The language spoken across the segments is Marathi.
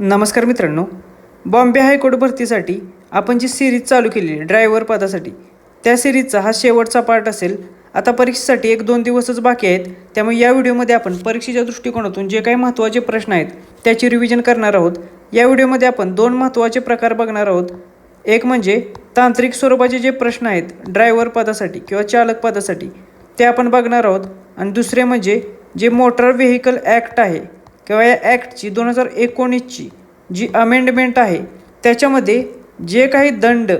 नमस्कार मित्रांनो, बॉम्बे हायकोर्ट भरतीसाठी आपण जी सिरीज चालू केली आहे ड्रायव्हर पदासाठी, त्या सिरीजचा हा शेवटचा पार्ट असेल. आता परीक्षेसाठी 1-2 दिवसच बाकी आहेत, त्यामुळे या व्हिडिओमध्ये आपण परीक्षेच्या दृष्टिकोनातून जे काही महत्त्वाचे प्रश्न आहेत त्याची रिव्हिजन करणार आहोत. या व्हिडिओमध्ये आपण 2 महत्त्वाचे प्रकार बघणार आहोत. एक म्हणजे तांत्रिक स्वरूपाचे जे प्रश्न आहेत ड्रायव्हर पदासाठी किंवा चालक पदासाठी ते आपण बघणार आहोत, आणि दुसरे म्हणजे जे मोटार व्हेकल ॲक्ट आहे किंवा या ॲक्टची 2019ची जी अमेंडमेंट आहे त्याच्यामध्ये जे काही दंड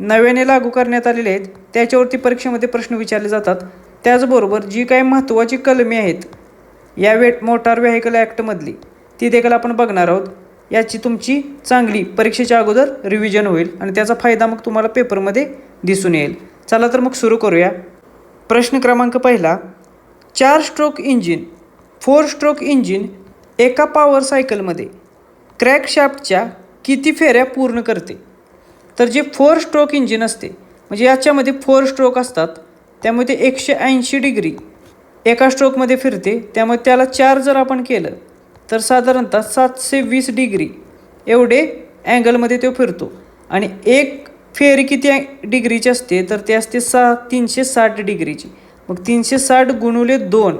नव्याने लागू करण्यात आलेले आहेत त्याच्यावरती परीक्षेमध्ये प्रश्न विचारले जातात. त्याचबरोबर जी काही महत्त्वाची कलमे आहेत या मोटार व्हेकल ॲक्टमधली ती देखील आपण बघणार आहोत. याची तुमची चांगली परीक्षेच्या अगोदर रिव्हिजन होईल आणि त्याचा फायदा मग तुम्हाला पेपरमध्ये दिसून येईल. चला तर मग सुरू करूया. प्रश्न क्रमांक पहिला, 4 स्ट्रोक इंजिन 4 स्ट्रोक इंजिन एका पॉवर सायकलमध्ये क्रॅकशाफ्टच्या किती फेऱ्या पूर्ण करते? तर जे 4 स्ट्रोक इंजिन असते म्हणजे याच्यामध्ये 4 स्ट्रोक असतात, त्यामुळे ते 180 डिग्री एका स्ट्रोकमध्ये फिरते. त्यामुळे त्याला 4 जर आपण केलं तर साधारणतः 720 डिग्री एवढे अँगलमध्ये तो फिरतो. आणि एक फेरी किती डिग्रीची असते तर ते असते 360 डिग्रीची. मग 360 गुणुले 2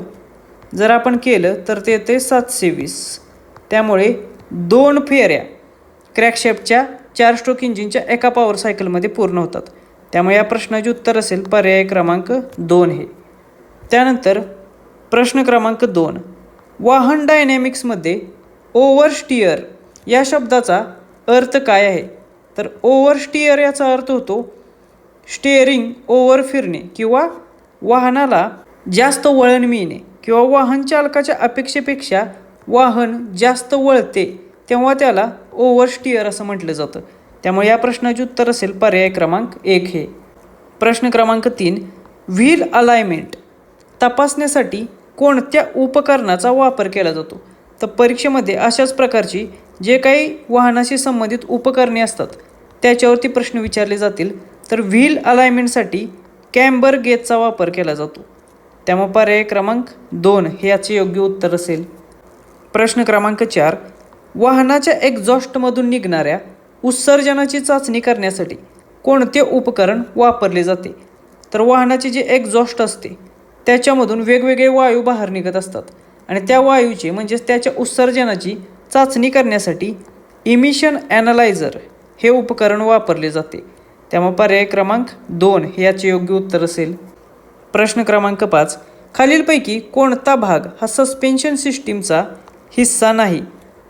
जर आपण केलं तर ते येते 720. त्यामुळे 2 फेऱ्या क्रॅकशाफ्टच्या 4 स्ट्रोक इंजिनच्या एका पॉवर सायकलमध्ये पूर्ण होतात. त्यामुळे या प्रश्नाचे उत्तर असेल पर्याय क्रमांक 2 हे. त्यानंतर प्रश्न क्रमांक 2, वाहन डायनॅमिक्समध्ये ओव्हरस्टिअर या शब्दाचा अर्थ काय आहे? तर ओव्हरस्टिअर याचा अर्थ होतो स्टेअरिंग ओव्हर फिरणे किंवा वाहनाला जास्त वळण मिळणे किंवा वाहन चालकाच्या अपेक्षेपेक्षा वाहन जास्त वळते तेव्हा त्याला ओव्हरस्टिअर असं म्हटलं जातं. त्यामुळे या प्रश्नाचे उत्तर असेल पर्याय क्रमांक 1 हे. प्रश्न क्रमांक 3, व्हील अलाइनमेंट तपासण्यासाठी कोणत्या उपकरणाचा वापर केला जातो? तर परीक्षेमध्ये अशाच प्रकारची जे काही वाहनाशी संबंधित उपकरणे असतात त्याच्यावरती प्रश्न विचारले जातील. तर व्हील अलाइनमेंटसाठी कॅम्बर गेजचा वापर केला जातो. त्यामुळे पर्याय क्रमांक 2 हे याचे योग्य उत्तर असेल. प्रश्न क्रमांक 4, वाहनाच्या एक्झॉस्टमधून निघणाऱ्या उत्सर्जनाची चाचणी करण्यासाठी कोणते उपकरण वापरले जाते? तर वाहनाचे जे एक्झॉस्ट असते त्याच्यामधून वेगवेगळे वायू बाहेर निघत असतात आणि त्या वायूचे म्हणजेच त्याच्या उत्सर्जनाची चाचणी करण्यासाठी इमिशन ॲनालायझर हे उपकरण वापरले जाते. त्यामुळे पर्याय क्रमांक 2 हे याचे योग्य उत्तर असेल. प्रश्न क्रमांक 5, खालीलपैकी कोणता भाग हा सस्पेन्शन सिस्टीमचा हिस्सा नाही?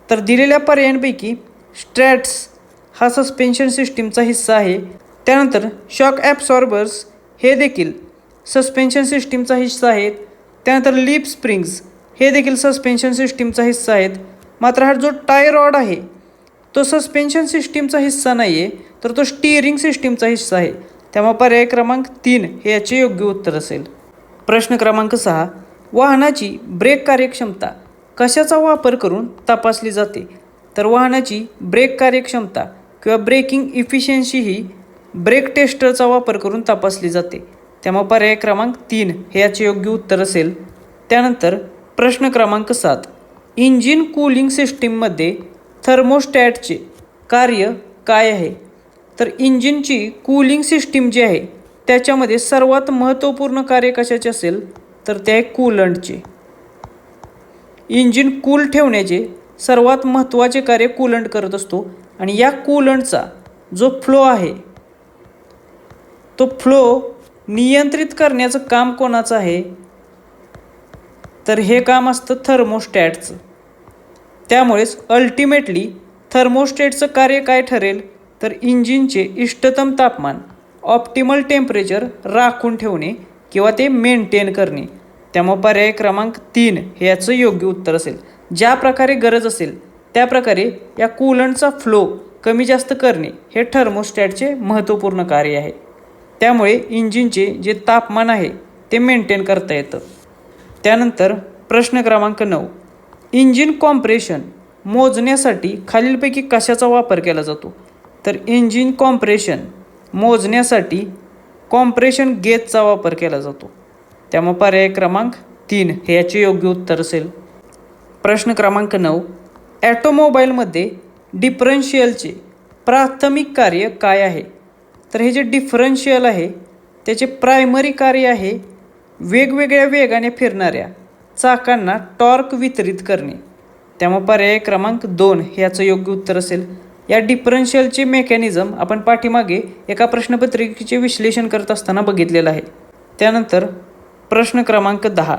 तर दिलेल्या पर्यायांपैकी स्ट्रॅट्स हा सस्पेन्शन सिस्टीमचा हिस्सा आहे. त्यानंतर शॉक ॲब्सॉर्बर्स हे देखील सस्पेन्शन सिस्टीमचा हिस्सा आहेत. त्यानंतर लिप स्प्रिंग्स हे देखील सस्पेन्शन सिस्टीमचा हिस्सा आहेत. मात्र हा जो टाय रॉड आहे तो सस्पेन्शन सिस्टीमचा हिस्सा नाही आहे, तर तो स्टिअरिंग सिस्टीमचा हिस्सा आहे. त्यामुळे पर्याय क्रमांक 3 हे याचे योग्य उत्तर असेल. प्रश्न क्रमांक 6, वाहनाची ब्रेक कार्यक्षमता कशाचा वापर करून तपासली जाते? तर वाहनाची ब्रेक कार्यक्षमता किंवा ब्रेकिंग इफिशियन्सी ही ब्रेक टेस्टरचा वापर करून तपासली जाते. त्यामुळे पर्याय क्रमांक 3 हे याचे योग्य उत्तर असेल. त्यानंतर प्रश्न क्रमांक 7, इंजिन कूलिंग सिस्टीममध्ये थर्मोस्टॅटचे कार्य काय आहे? तर इंजिनची कूलिंग सिस्टीम जी आहे त्याच्यामध्ये सर्वात महत्त्वपूर्ण कार्य कशाचे असेल तर ते आहे कूलंटचे. इंजिन कूल ठेवण्याचे सर्वात महत्त्वाचे कार्य कूलंट करत असतो आणि या कूलंटचा जो फ्लो आहे तो फ्लो नियंत्रित करण्याचं काम कोणाचं आहे? तर हे काम असतं थर्मोस्टॅटचं. त्यामुळेच अल्टिमेटली थर्मोस्टॅटचं कार्य काय ठरेल तर इंजिनचे इष्टतम तापमान ऑप्टिमल टेम्परेचर राखून ठेवणे किंवा ते मेंटेन करणे. त्यामुळे पर्याय क्रमांक 3 हे याचं योग्य उत्तर असेल. ज्या प्रकारे गरज असेल त्या प्रकारे या कूलंटचा फ्लो कमी जास्त करणे हे थर्मोस्टॅटचे महत्त्वपूर्ण कार्य आहे. त्यामुळे इंजिनचे जे तापमान आहे ते मेंटेन करता येतं. त्यानंतर प्रश्न क्रमांक 9, इंजिन कॉम्प्रेशन मोजण्यासाठी खालीलपैकी कशाचा वापर केला जातो? तर इंजिन कॉम्प्रेशन मोजण्यासाठी कॉम्प्रेशन गेजचा वापर केला जातो. त्यामुळे पर्याय क्रमांक 3 हे याचे योग्य उत्तर असेल. प्रश्न क्रमांक 9, ॲटोमोबाईलमध्ये डिफरन्शियलचे प्राथमिक कार्य काय आहे? तर हे जे डिफरन्शियल आहे त्याचे प्रायमरी कार्य आहे वेगवेगळ्या वेगाने फिरणाऱ्या चाकांना टॉर्क वितरित करणे. त्यामुळे पर्याय क्रमांक 2 ह्याचं योग्य उत्तर असेल. या डिफरन्शियलचे मेकॅनिझम आपण पाठीमागे एका प्रश्नपत्रिकेचे विश्लेषण करत असताना बघितलेलं आहे. त्यानंतर प्रश्न क्रमांक 10,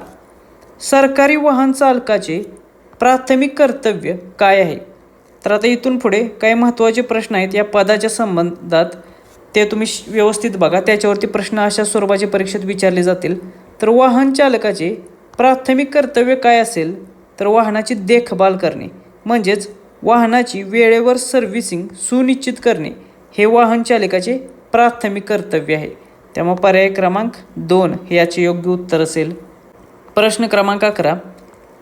सरकारी वाहन चालकाचे प्राथमिक कर्तव्य काय आहे? तर आता इथून पुढे काही महत्त्वाचे प्रश्न आहेत या पदाच्या संबंधात, ते तुम्ही व्यवस्थित बघा. त्याच्यावरती प्रश्न अशा स्वरूपाचे परीक्षेत विचारले जातील. तर वाहन चालकाचे प्राथमिक कर्तव्य काय असेल? तर वाहनाची देखभाल करणे, म्हणजेच वाहनाची वेळेवर सर्व्हिसिंग सुनिश्चित करणे हे वाहन चालकाचे प्राथमिक कर्तव्य आहे. त्यामुळे पर्याय क्रमांक 2 हे याचे योग्य उत्तर असेल. प्रश्न क्रमांक 11,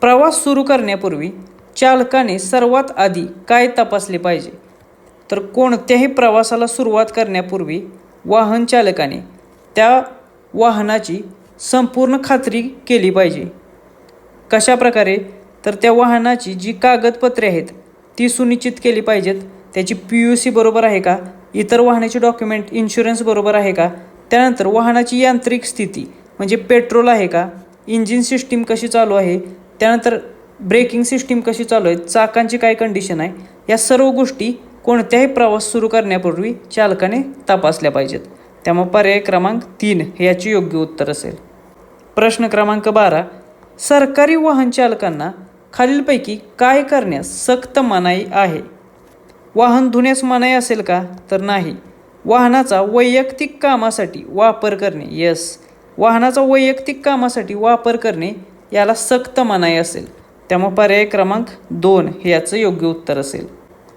प्रवास सुरू करण्यापूर्वी चालकाने सर्वात आधी काय तपासले पाहिजे? तर कोणत्याही प्रवासाला सुरुवात करण्यापूर्वी वाहन चालकाने त्या वाहनाची संपूर्ण खात्री केली पाहिजे. कशा प्रकारे? तर त्या वाहनाची जी कागदपत्रे आहेत ती सुनिश्चित केली पाहिजेत. त्याची PUC बरोबर आहे का? इतर वाहनाचे डॉक्युमेंट, इन्शुरन्स बरोबर आहे का? त्यानंतर वाहनाची यांत्रिक स्थिती म्हणजे पेट्रोल आहे का? इंजिन सिस्टीम कशी चालू आहे? त्यानंतर ब्रेकिंग सिस्टीम कशी चालू आहे? चाकांची काय कंडिशन आहे? या सर्व गोष्टी कोणत्याही प्रवास सुरू करण्यापूर्वी चालकाने तपासल्या पाहिजेत. त्यामुळे पर्याय क्रमांक 3 हे याचे योग्य उत्तर असेल. प्रश्न क्रमांक 12, सरकारी वाहन चालकांना खालीलपैकी काय करण्यास सक्त मनाई आहे? वाहन धुण्यास मनाई असेल का? तर नाही. वाहनाचा वैयक्तिक कामासाठी वापर करणे, यस, वाहनाचा वैयक्तिक कामासाठी वापर करणे याला सक्त मनाई असेल. त्यामुळे पर्याय क्रमांक 2 हे याचं योग्य उत्तर असेल.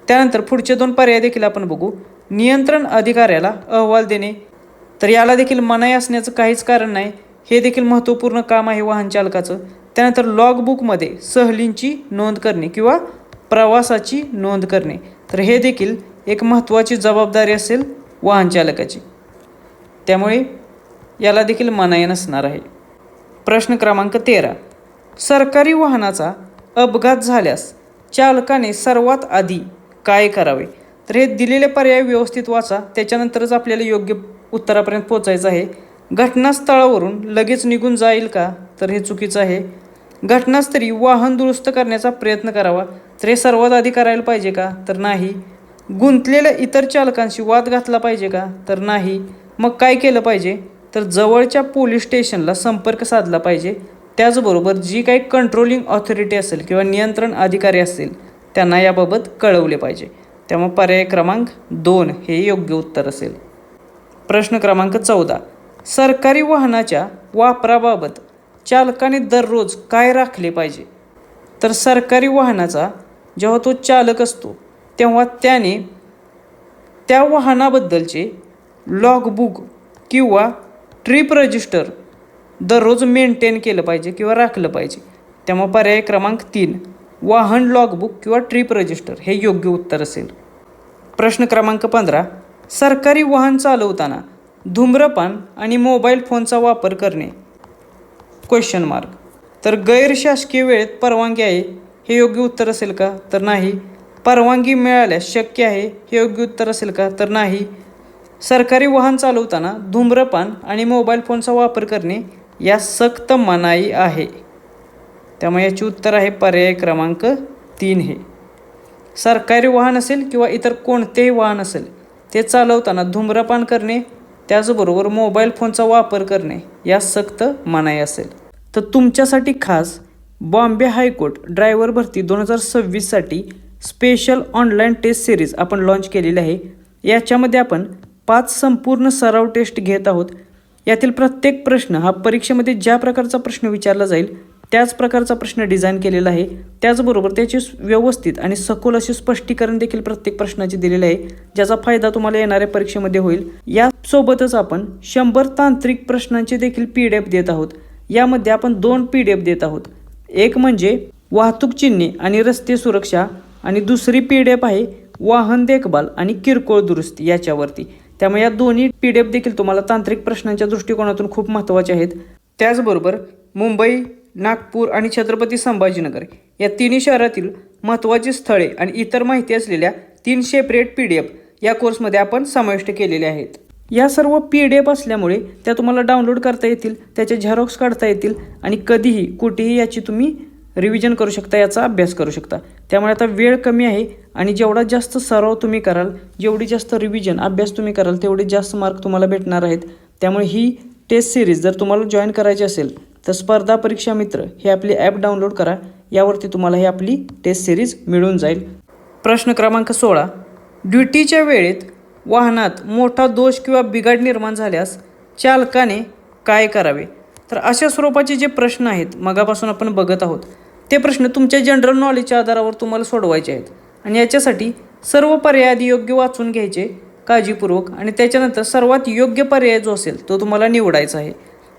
त्यानंतर पुढचे 2 पर्याय देखील आपण बघू. नियंत्रण अधिकाऱ्याला अहवाल देणे, तर याला देखील मनाई असण्याचं काहीच कारण नाही. हे देखील महत्त्वपूर्ण काम आहे वाहन चालकाचं. त्यानंतर लॉगबुकमध्ये सहलींची नोंद करणे किंवा प्रवासाची नोंद करणे, तर हे देखील एक महत्त्वाची जबाबदारी असेल वाहन चालकाची. त्यामुळे याला देखील मनाई नसणार आहे. प्रश्न क्रमांक 13, सरकारी वाहनाचा अपघात झाल्यास चालकाने सर्वात आधी काय करावे? तर हे दिलेले पर्याय व्यवस्थित वाचा, त्याच्यानंतरच आपल्याला योग्य उत्तरापर्यंत पोहोचायचं आहे. घटनास्थळावरून लगेच निघून जाईल का? तर हे चुकीचं आहे. घटनास्थळी वाहन दुरुस्त करण्याचा प्रयत्न करावा, तर हे सर्वात आधी करायला पाहिजे का? तर नाही. गुंतलेल्या इतर चालकांशी वाद घातला पाहिजे का? तर नाही. मग काय केलं पाहिजे? तर जवळच्या पोलीस स्टेशनला संपर्क साधला पाहिजे. त्याचबरोबर जी काही कंट्रोलिंग ऑथॉरिटी असेल किंवा नियंत्रण अधिकारी असतील त्यांना याबाबत कळवले पाहिजे. त्यामुळे पर्याय क्रमांक 2 हे योग्य उत्तर असेल. प्रश्न क्रमांक 14, सरकारी वाहनाच्या वापराबाबत चालकाने दररोज काय राखले पाहिजे? तर सरकारी वाहनाचा जेव्हा तो चालक असतो तेव्हा त्याने त्या वाहनाबद्दलचे लॉगबुक किंवा ट्रिप रजिस्टर दररोज मेंटेन केलं पाहिजे किंवा राखलं पाहिजे. त्यामुळे पर्याय क्रमांक 3 वाहन लॉगबुक किंवा ट्रिप रजिस्टर हे योग्य उत्तर असेल. प्रश्न क्रमांक 15, सरकारी वाहन चालवताना धूम्रपान आणि मोबाईल फोनचा वापर करणे क्वेश्चन मार्क. तर गैरशासकीय वेळेत परवानगी आहे हे योग्य उत्तर असेल का? तर नाही. परवानगी मिळाल्यास शक्य आहे हे योग्य उत्तर असेल का? तर नाही. सरकारी वाहन चालवताना धूम्रपान आणि मोबाईल फोनचा वापर करणे या सक्त मनाई आहे. त्यामुळे याचे उत्तर आहे पर्याय क्रमांक 3 हे. सरकारी वाहन असेल किंवा इतर कोणतेही वाहन असेल ते चालवताना धूम्रपान करणे त्याचबरोबर मोबाईल फोनचा वापर करणे या सक्त मनाई असेल. तर तुमच्यासाठी खास बॉम्बे हायकोर्ट ड्रायव्हर भरती 2026साठी स्पेशल ऑनलाईन टेस्ट सिरीज आपण लॉन्च केलेली आहे. याच्यामध्ये आपण 5 संपूर्ण सराव टेस्ट घेत आहोत. यातील प्रत्येक प्रश्न हा परीक्षेमध्ये ज्या प्रकारचा प्रश्न विचारला जाईल त्याच प्रकारचा प्रश्न डिझाईन केलेला आहे. त्याचबरोबर त्याचे व्यवस्थित आणि सखोल असे स्पष्टीकरण देखील प्रत्येक प्रश्नाचे दिलेले आहे, ज्याचा फायदा तुम्हाला येणाऱ्या परीक्षेमध्ये होईल. यासोबतच आपण 100 तांत्रिक प्रश्नांचे देखील PDF देत आहोत. यामध्ये आपण 2 PDF देत आहोत. एक म्हणजे वाहतूक चिन्हे आणि रस्ते सुरक्षा आणि दुसरी PDF आहे वाहन देखभाल आणि किरकोळ दुरुस्ती याच्यावरती. त्यामुळे या दोन्ही PDF देखील तुम्हाला तांत्रिक प्रश्नांच्या दृष्टिकोनातून खूप महत्त्वाचे आहेत. त्याचबरोबर मुंबई, नागपूर आणि छत्रपती संभाजीनगर या तिन्ही शहरातील महत्त्वाची स्थळे आणि इतर माहिती असलेल्या 3 सेपरेट PDF या कोर्समध्ये आपण समाविष्ट केलेले आहेत. या सर्व PDF असल्यामुळे त्या तुम्हाला डाउनलोड करता येतील, त्याचे झेरॉक्स काढता येतील आणि कधीही कुठेही याची तुम्ही रिव्हिजन करू शकता, याचा अभ्यास करू शकता. त्यामुळे आता वेळ कमी आहे आणि जेवढा जास्त सराव तुम्ही कराल, जेवढी जास्त रिव्हिजन अभ्यास तुम्ही कराल, तेवढे जास्त मार्क तुम्हाला भेटणार आहेत. त्यामुळे ही टेस्ट सिरीज जर तुम्हाला जॉईन करायची असेल तर स्पर्धा परीक्षा मित्र हे आपली ॲप डाउनलोड करा. यावरती तुम्हाला ही आपली टेस्ट सिरीज मिळून जाईल. प्रश्न क्रमांक 16. ड्युटीच्या वेळेत वाहनात मोठा दोष किंवा बिघाड निर्माण झाल्यास चालकाने काय करावे? तर अशा स्वरूपाचे जे प्रश्न आहेत मगापासून आपण बघत आहोत, ते प्रश्न तुमच्या जनरल नॉलेजच्या आधारावर तुम्हाला सोडवायचे आहेत आणि याच्यासाठी सर्व पर्याय आधी योग्य वाचून घ्यायचे काळजीपूर्वक आणि त्याच्यानंतर सर्वात योग्य पर्याय जो असेल तो तुम्हाला निवडायचा आहे.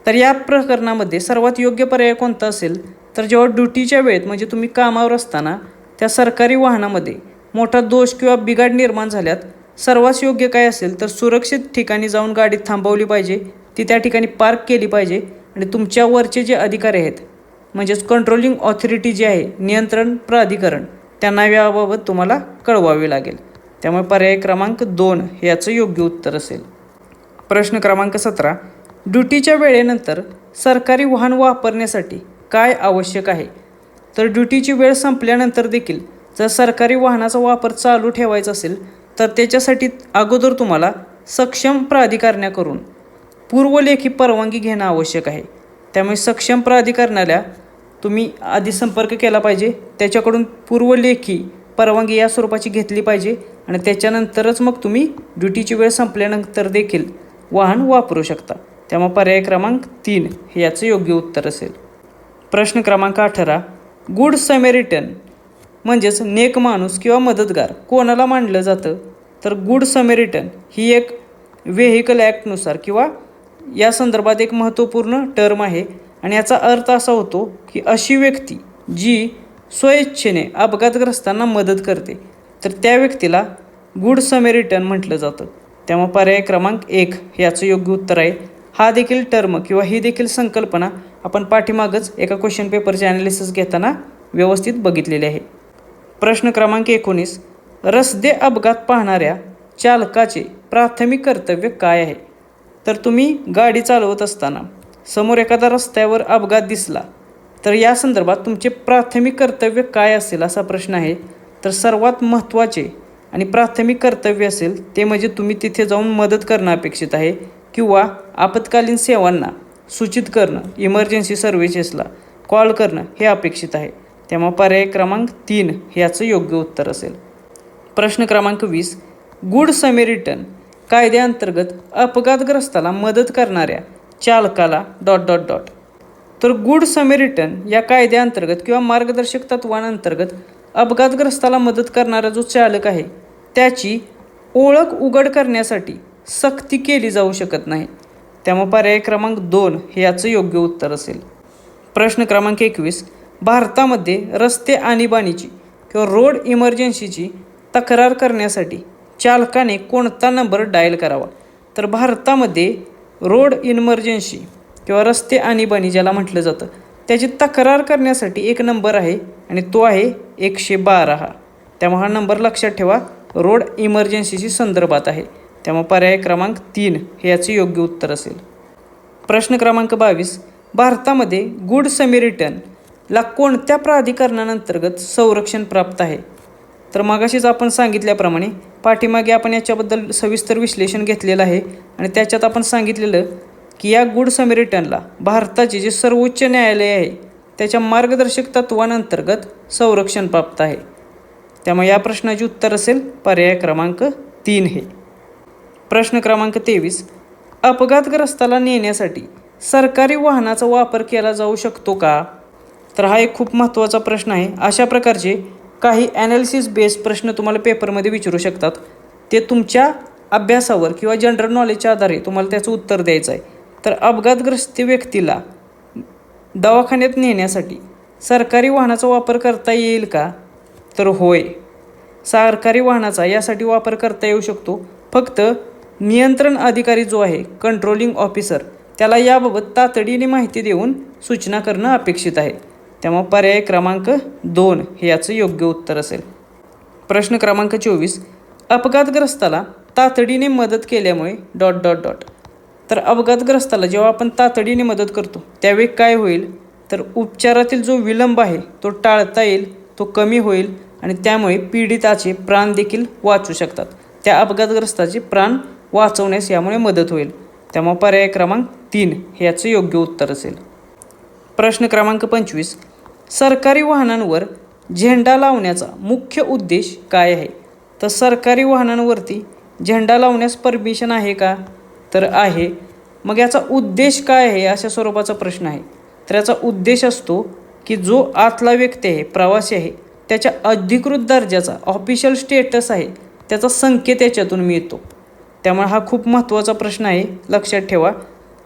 तर या प्रकरणामध्ये सर्वात योग्य पर्याय कोणता असेल तर जेव्हा ड्युटीच्या वेळेत म्हणजे तुम्ही कामावर असताना त्या सरकारी वाहनामध्ये मोठा दोष किंवा बिघाड निर्माण झाल्यात सर्वात योग्य काय असेल तर सुरक्षित ठिकाणी जाऊन गाडी थांबवली पाहिजे, ती त्या ठिकाणी पार्क केली पाहिजे आणि तुमच्यावरचे जे अधिकारी आहेत म्हणजेच कंट्रोलिंग ऑथॉरिटी जी आहे, नियंत्रण प्राधिकरण, त्यांना याबाबत तुम्हाला कळवावे लागेल. त्यामुळे पर्याय क्रमांक 2 याचं योग्य उत्तर असेल. प्रश्न क्रमांक 17. ड्युटीच्या वेळेनंतर सरकारी वाहन वापरण्यासाठी काय आवश्यक आहे? तर ड्युटीची वेळ संपल्यानंतर देखील जर सरकारी वाहनाचा वापर चालू ठेवायचा असेल तर त्याच्यासाठी अगोदर तुम्हाला सक्षम प्राधिकरणाकडून पूर्वलेखी परवानगी घेणं आवश्यक आहे. त्यामुळे सक्षम प्राधिकरणाला तुम्ही आधी संपर्क केला पाहिजे, त्याच्याकडून पूर्वलेखी परवानगी या स्वरूपाची घेतली पाहिजे आणि त्याच्यानंतरच मग तुम्ही ड्युटीची वेळ संपल्यानंतर देखील वाहन वापरू शकता. त्यामुळे पर्याय क्रमांक 3 हे याचं योग्य उत्तर असेल. प्रश्न क्रमांक 18. गुड समॅरिटन म्हणजेच नेक माणूस किंवा मदतगार कोणाला मानलं जातं? तर गुड समॅरिटन ही एक व्हेकल ॲक्टनुसार किंवा या संदर्भात एक महत्त्वपूर्ण टर्म आहे आणि याचा अर्थ असा होतो की अशी व्यक्ती जी स्वइच्छेने अपघातग्रस्तांना मदत करते तर त्या व्यक्तीला गुड समॅरिटन म्हटलं जातं. त्यामुळे पर्याय क्रमांक 1 याचं योग्य उत्तर आहे. हा देखील टर्म किंवा ही देखील संकल्पना आपण पाठीमागच एका क्वेश्चन पेपरचे ॲनालिसिस घेताना व्यवस्थित बघितलेले आहे. प्रश्न क्रमांक 19. रस्ते अपघात पाहणाऱ्या चालकाचे प्राथमिक कर्तव्य काय आहे? तर तुम्ही गाडी चालवत असताना समोर एखादा रस्त्यावर अपघात दिसला तर या संदर्भात तुमचे प्राथमिक कर्तव्य काय असेल असा प्रश्न आहे. तर सर्वात महत्त्वाचे आणि प्राथमिक कर्तव्य असेल ते म्हणजे तुम्ही तिथे जाऊन मदत करणं अपेक्षित आहे किंवा आपत्कालीन सेवांना सूचित करणं, इमर्जन्सी सर्व्हिसेसला कॉल करणं हे अपेक्षित आहे. त्यामुळे पर्याय क्रमांक 3 याचं योग्य उत्तर असेल. प्रश्न क्रमांक 20. गुड समॅरिटन कायद्याअंतर्गत अपघातग्रस्ताला मदत करणाऱ्या चालकाला ... तर गुड समॅरिटन या कायद्याअंतर्गत किंवा मार्गदर्शक तत्वांअंतर्गत अपघातग्रस्ताला मदत करणारा जो चालक आहे त्याची ओळख उघड करण्यासाठी सक्ती केली जाऊ शकत नाही. त्यामुळे पर्याय क्रमांक 2 हे याचं योग्य उत्तर असेल. प्रश्न क्रमांक 21. भारतामध्ये रस्ते आणीबाणीची किंवा रोड इमर्जन्सीची तक्रार करण्यासाठी चालकाने कोणता नंबर डायल करावा? तर भारतामध्ये रोड इमर्जन्सी किंवा रस्ते आणीबाणी ज्याला म्हटलं जातं त्याची तक्रार करण्यासाठी एक नंबर आहे आणि तो आहे 112. त्यामुळे हा नंबर लक्षात ठेवा, रोड इमर्जन्सीशी संदर्भात आहे. त्यामुळे पर्याय क्रमांक 3 हे याचे योग्य उत्तर असेल. प्रश्न क्रमांक 22. भारतामध्ये गुड समॅरिटनला कोणत्या प्राधिकरणांतर्गत संरक्षण प्राप्त आहे? तर मगाशीच आपण सांगितल्याप्रमाणे पाठीमागे आपण याच्याबद्दल सविस्तर विश्लेषण घेतलेलं आहे आणि त्याच्यात आपण सांगितलेलं की या गुड समॅरिटनला भारताचे जे सर्वोच्च न्यायालय आहे त्याच्या मार्गदर्शक तत्वांअंतर्गत संरक्षण प्राप्त आहे. त्यामुळे या प्रश्नाचे उत्तर असेल पर्याय क्रमांक 3 हे. प्रश्न क्रमांक 23. अपघातग्रस्ताला नेण्यासाठी सरकारी वाहनाचा वापर केला जाऊ शकतो का? तर हा एक खूप महत्त्वाचा प्रश्न आहे. अशा प्रकारचे काही ॲनालिसिस बेस्ड प्रश्न तुम्हाला पेपरमध्ये विचारू शकतात. ते तुमच्या अभ्यासावर किंवा जनरल नॉलेजच्या आधारे तुम्हाला त्याचं उत्तर द्यायचं आहे. तर अपघातग्रस्त व्यक्तीला दवाखान्यात नेण्यासाठी सरकारी वाहनाचा वापर करता येईल का? तर होय, सरकारी वाहनाचा यासाठी वापर करता येऊ शकतो. फक्त नियंत्रण अधिकारी जो आहे, कंट्रोलिंग ऑफिसर, त्याला याबाबत तातडीने माहिती देऊन सूचना करणं अपेक्षित आहे. त्यामुळे पर्याय क्रमांक 2 हे याचं योग्य उत्तर असेल. प्रश्न क्रमांक 24, अपघातग्रस्ताला तातडीने मदत केल्यामुळे डॉट डॉट डॉट. तर अपघातग्रस्ताला जेव्हा आपण तातडीने मदत करतो त्यावेळी काय होईल, तर उपचारातील जो विलंब आहे तो टाळता येईल, तो कमी होईल आणि त्यामुळे पीडिताचे प्राण देखील वाचू शकतात. त्या अपघातग्रस्ताचे प्राण वाचवण्यास यामुळे मदत होईल. त्यामुळे पर्याय क्रमांक 3 हे याचं योग्य उत्तर असेल. प्रश्न क्रमांक 25, सरकारी वाहनांवर झेंडा लावण्याचा मुख्य उद्देश काय आहे? तर सरकारी वाहनांवरती झेंडा लावण्यास परमिशन आहे का? तर आहे. मग याचा उद्देश काय आहे अशा स्वरूपाचा प्रश्न आहे. तर याचा उद्देश असतो की जो आतला व्यक्ती आहे, प्रवासी आहे, त्याच्या अधिकृत दर्जाचा ऑफिशियल स्टेटस आहे त्याचा संकेत याच्यातून मिळतो. त्यामुळे हा खूप महत्त्वाचा प्रश्न आहे, लक्षात ठेवा.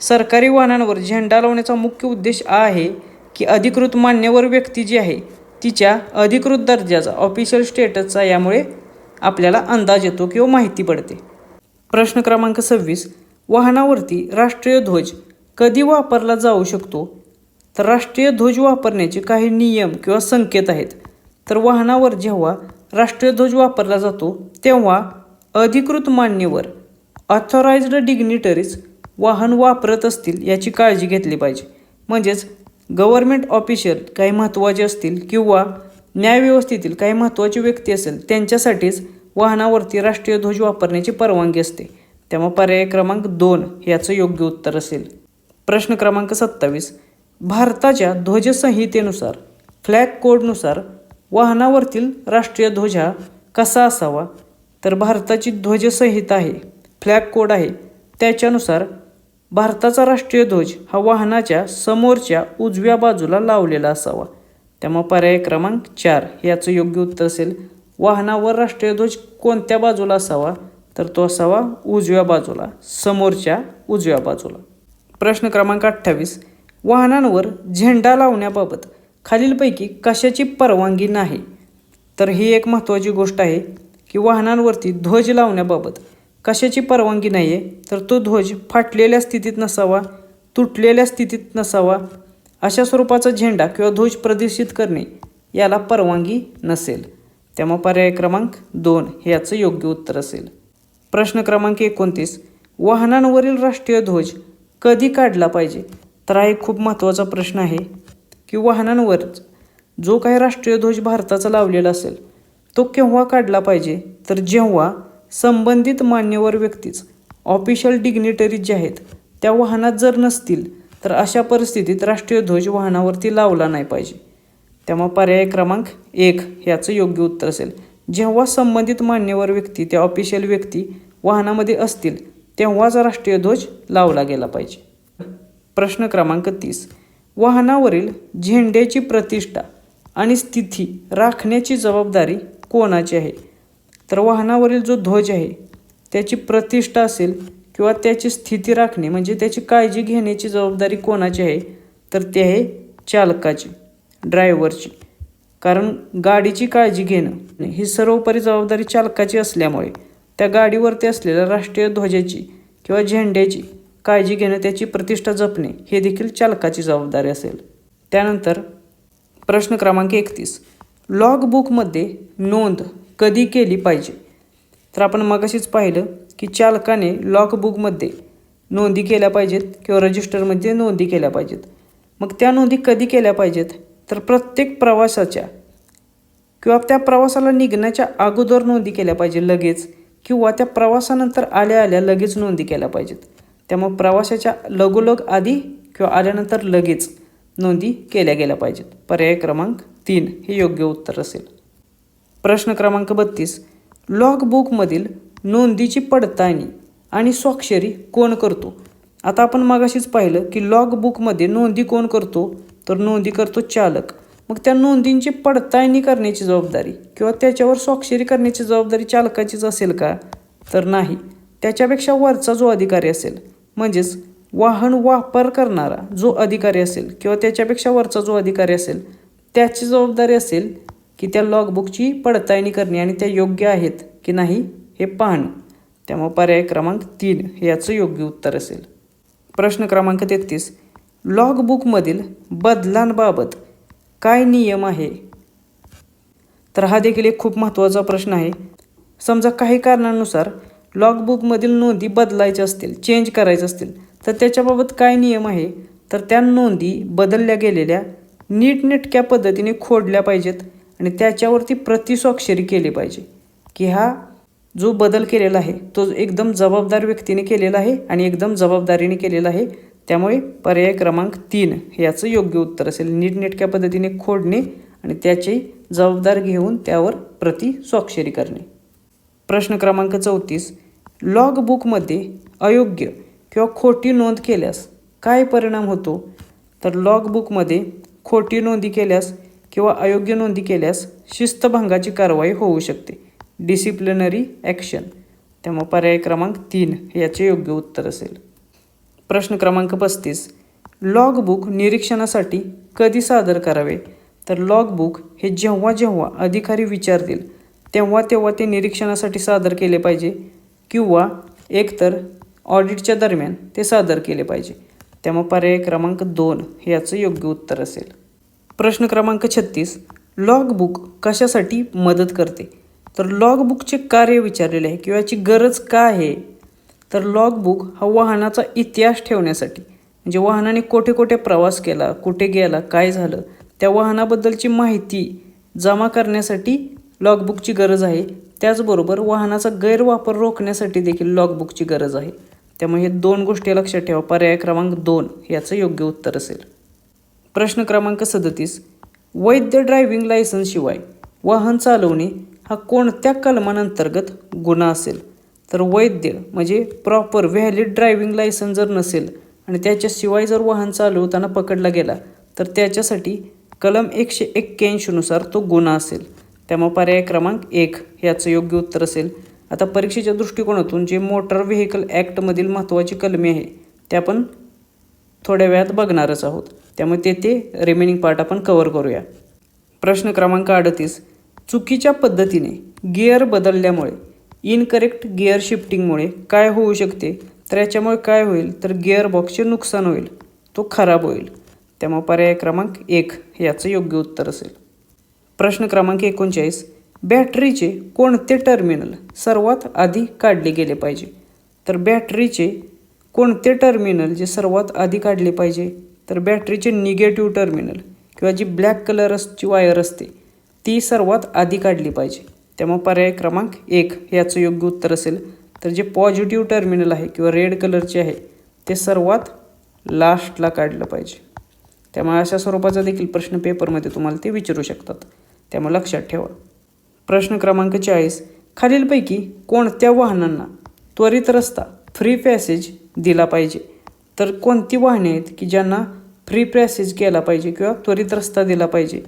सरकारी वाहनांवर झेंडा लावण्याचा मुख्य उद्देश आहे की अधिकृत मान्यवर व्यक्ती जी आहे तिच्या अधिकृत दर्जाचा ऑफिशियल स्टेटसचा यामुळे आपल्याला अंदाज येतो किंवा माहिती पडते. प्रश्न क्रमांक 26, वाहनावरती राष्ट्रीय ध्वज कधी वापरला जाऊ शकतो? तर राष्ट्रीय ध्वज वापरण्याचे काही नियम किंवा संकेत आहेत. तर वाहनावर जेव्हा राष्ट्रीय ध्वज वापरला जातो तेव्हा अधिकृत मान्यवर ऑथोराइज्ड डिग्निटरीज वाहन वापरत असतील याची काळजी घेतली पाहिजे. म्हणजेच गव्हर्नमेंट ऑफिशियल काही महत्त्वाचे असतील किंवा न्यायव्यवस्थेतील काही महत्त्वाची व्यक्ती असेल त्यांच्यासाठीच वाहनावरती राष्ट्रीय ध्वज वापरण्याची परवानगी असते. त्यामुळे पर्याय क्रमांक 2 याचं योग्य उत्तर असेल. प्रश्न क्रमांक 27, भारताच्या ध्वजसंहितेनुसार फ्लॅग कोडनुसार वाहनावरील राष्ट्रीय ध्वज हा कसा असावा? तर भारताची ध्वजसंहिता आहे, फ्लॅग कोड आहे, त्याच्यानुसार भारताचा राष्ट्रीय ध्वज हा वाहनाच्या समोरच्या उजव्या बाजूला लावलेला असावा. त्यामुळे पर्याय क्रमांक 4 याचं योग्य उत्तर असेल. वाहनावर राष्ट्रीय ध्वज कोणत्या बाजूला असावा? तर तो असावा उजव्या बाजूला, समोरच्या उजव्या बाजूला. प्रश्न क्रमांक 28, वाहनांवर झेंडा लावण्याबाबत खालीलपैकी कशाची परवानगी नाही? तर ही एक महत्त्वाची गोष्ट आहे की वाहनांवरती ध्वज लावण्याबाबत कशाची परवानगी नाही आहे. तर तो ध्वज फाटलेल्या स्थितीत नसावा, तुटलेल्या स्थितीत नसावा, अशा स्वरूपाचा झेंडा किंवा ध्वज प्रदर्शित करणे याला परवानगी नसेल. त्यामुळे पर्याय क्रमांक 2 हे याचं योग्य उत्तर असेल. प्रश्न क्रमांक 29, वाहनांवरील राष्ट्रीय ध्वज कधी काढला पाहिजे? तर हा एक खूप महत्त्वाचा प्रश्न आहे की वाहनांवर जो काही राष्ट्रीय ध्वज भारताचा लावलेला असेल तो केव्हा काढला पाहिजे? तर जेव्हा संबंधित मान्यवर व्यक्तीच ऑफिशियल डिग्निटरीज जे आहेत त्या वाहनात जर नसतील तर अशा परिस्थितीत राष्ट्रीय ध्वज वाहनावरती लावला नाही पाहिजे. त्यामुळे पर्याय क्रमांक 1 याचं योग्य उत्तर असेल. जेव्हा संबंधित मान्यवर व्यक्ती त्या ऑफिशियल व्यक्ती वाहनामध्ये असतील तेव्हाच राष्ट्रीय ध्वज लावला गेला पाहिजे. प्रश्न क्रमांक 30, वाहनावरील झेंड्याची प्रतिष्ठा आणि स्थिती राखण्याची जबाबदारी कोणाची आहे? तर वाहनावरील जो ध्वज आहे त्याची प्रतिष्ठा असेल किंवा त्याची स्थिती राखणे म्हणजे त्याची काळजी घेण्याची जबाबदारी कोणाची आहे? तर ते आहे चालकाची, ड्रायव्हरची. कारण गाडीची काळजी घेणं ही सर्वोपरी जबाबदारी चालकाची असल्यामुळे त्या गाडीवरती असलेल्या राष्ट्रीय ध्वजाची किंवा झेंड्याची काळजी घेणं, त्याची प्रतिष्ठा जपणे हे देखील चालकाची जबाबदारी असेल. त्यानंतर प्रश्न क्रमांक 31, लॉगबुकमध्ये नोंद कधी केली पाहिजे? तर आपण मगाशीच पाहिलं की चालकाने लॉगबुकमध्ये नोंदी केल्या पाहिजेत किंवा रजिस्टरमध्ये नोंदी केल्या पाहिजेत. मग त्या नोंदी कधी केल्या पाहिजेत? तर प्रत्येक प्रवासाच्या किंवा त्या प्रवासाला निघण्याच्या अगोदर नोंदी केल्या पाहिजे लगेच, किंवा त्या प्रवासानंतर आल्या आल्या लगेच नोंदी केल्या पाहिजेत. त्यामुळे प्रवासाच्या लगोलग आधी किंवा आल्यानंतर लगेच नोंदी केल्या गेल्या पाहिजेत. पर्याय क्रमांक 3 हे योग्य उत्तर असेल. प्रश्न क्रमांक 32, लॉगबुकमधील नोंदीची पडताळणी आणि स्वाक्षरी कोण करतो? आता आपण मगाशीच पाहिलं की लॉगबुकमध्ये नोंदी कोण करतो? तर नोंदी करतो चालक. मग त्या नोंदींची पडताळणी करण्याची जबाबदारी किंवा त्याच्यावर स्वाक्षरी करण्याची जबाबदारी चालकाचीच असेल का? तर नाही. त्याच्यापेक्षा वरचा जो अधिकारी असेल म्हणजेच वाहन वापर करणारा जो अधिकारी असेल किंवा त्याच्यापेक्षा वरचा जो अधिकारी असेल त्याची जबाबदारी असेल की त्या लॉगबुकची पडताळणी करणे आणि त्या योग्य आहेत की नाही हे पाहणं. त्यामुळे पर्याय क्रमांक 3 हे याचं योग्य उत्तर असेल. प्रश्न क्रमांक 33, लॉगबुकमधील बदलांबाबत काय नियम आहे? तर हा देखील एक खूप महत्त्वाचा प्रश्न आहे. समजा काही कारणांनुसार लॉगबुकमधील नोंदी बदलायच्या असतील, चेंज करायच्या असतील, तर त्याच्याबाबत काय नियम आहे? तर त्या नोंदी बदलल्या गेलेल्या नीटनेटक्या पद्धतीने खोडल्या पाहिजेत आणि त्याच्यावरती प्रतिस्वाक्षरी केली पाहिजे की हा जो बदल केलेला आहे तो एकदम जबाबदार व्यक्तीने केलेला आहे आणि एकदम जबाबदारीने केलेला आहे. त्यामुळे पर्याय क्रमांक 3 याचं योग्य उत्तर असेल. नीटनेटक्या पद्धतीने खोडणे आणि त्याची जबाबदार घेऊन त्यावर प्रतिस्वाक्षरी करणे. प्रश्न क्रमांक 34. लॉगबुकमध्ये अयोग्य किंवा खोटी नोंद केल्यास काय परिणाम होतो? तर लॉगबुकमध्ये खोटी नोंदी केल्यास किंवा अयोग्य नोंदी केल्यास शिस्तभंगाची कारवाई होऊ शकते, डिसिप्लिनरी ॲक्शन. त्यामुळे पर्याय क्रमांक 3 याचे योग्य उत्तर असेल. प्रश्न क्रमांक 35. लॉगबुक निरीक्षणासाठी कधी सादर करावे? तर लॉगबुक हे जेव्हा जेव्हा अधिकारी विचारतील तेव्हा तेव्हा ते निरीक्षणासाठी सादर केले पाहिजे किंवा एकतर ऑडिटच्या दरम्यान ते सादर केले पाहिजे. त्यामुळे पर्याय क्रमांक 2 याचं योग्य उत्तर असेल. प्रश्न क्रमांक 36. लॉगबुक कशासाठी मदत करते? तर लॉगबुकचे कार्य विचारलेले आहे किंवा याची गरज काय आहे? तर लॉगबुक हा वाहनाचा इतिहास ठेवण्यासाठी, म्हणजे वाहनाने कुठे कुठे प्रवास केला, कुठे गेला, काय झालं, त्या वाहनाबद्दलची माहिती जमा करण्यासाठी लॉगबुकची गरज आहे. त्याचबरोबर वाहनाचा गैरवापर रोखण्यासाठी देखील लॉगबुकची गरज आहे. त्यामुळे हे 2 गोष्टी लक्षात ठेवा. पर्याय क्रमांक 2 याचं योग्य उत्तर असेल. प्रश्न क्रमांक 37. वैध ड्रायव्हिंग लायसन्सशिवाय वाहन चालवणे हा कोणत्या कलमांतर्गत गुन्हा असेल? तर वैध म्हणजे प्रॉपर व्हॅलिड ड्रायव्हिंग लायसन्स जर नसेल आणि त्याच्याशिवाय जर वाहन चालवताना पकडला गेला तर त्याच्यासाठी कलम 181 नुसार तो गुन्हा असेल. त्यामुळे पर्याय क्रमांक 1 याचं योग्य उत्तर असेल. आता परीक्षेच्या दृष्टिकोनातून जे मोटार व्हेकल ॲक्टमधील महत्त्वाची कलमे आहे ते आपण थोड्या वेळात बघणारच आहोत. त्यामुळे ते रिमेनिंग पार्ट आपण कव्हर करूया. प्रश्न क्रमांक 38. चुकीच्या पद्धतीने गिअर बदलल्यामुळे, इनकरेक्ट गिअर शिफ्टिंगमुळे काय होऊ शकते? तर याच्यामुळे काय होईल? तर गिअर बॉक्सचे नुकसान होईल, तो खराब होईल. त्यामुळे पर्याय क्रमांक 1 याचं योग्य उत्तर असेल. प्रश्न क्रमांक 39. बॅटरीचे कोणते टर्मिनल सर्वात आधी काढले गेले पाहिजे? तर बॅटरीचे कोणते टर्मिनल जे सर्वात आधी काढले पाहिजे? तर बॅटरीचे निगेटिव्ह टर्मिनल किंवा जी ब्लॅक कलरची वायर असते ती सर्वात आधी काढली पाहिजे. त्यामुळे पर्याय क्रमांक 1 याचं योग्य उत्तर असेल. तर जे पॉझिटिव्ह टर्मिनल आहे किंवा रेड कलरचे आहे ते सर्वात लास्टला काढलं पाहिजे. त्यामुळे अशा स्वरूपाचा देखील प्रश्न पेपरमध्ये तुम्हाला ते विचारू शकतात. त्यामुळे लक्षात ठेवा. प्रश्न क्रमांक 40. खालीलपैकी कोणत्या वाहनांना त्वरित रस्ता फ्री पॅसेज दिला पाहिजे? तर कोणती वाहने आहेत की ज्यांना फ्री पॅसेज केला पाहिजे किंवा त्वरित रस्ता दिला पाहिजे?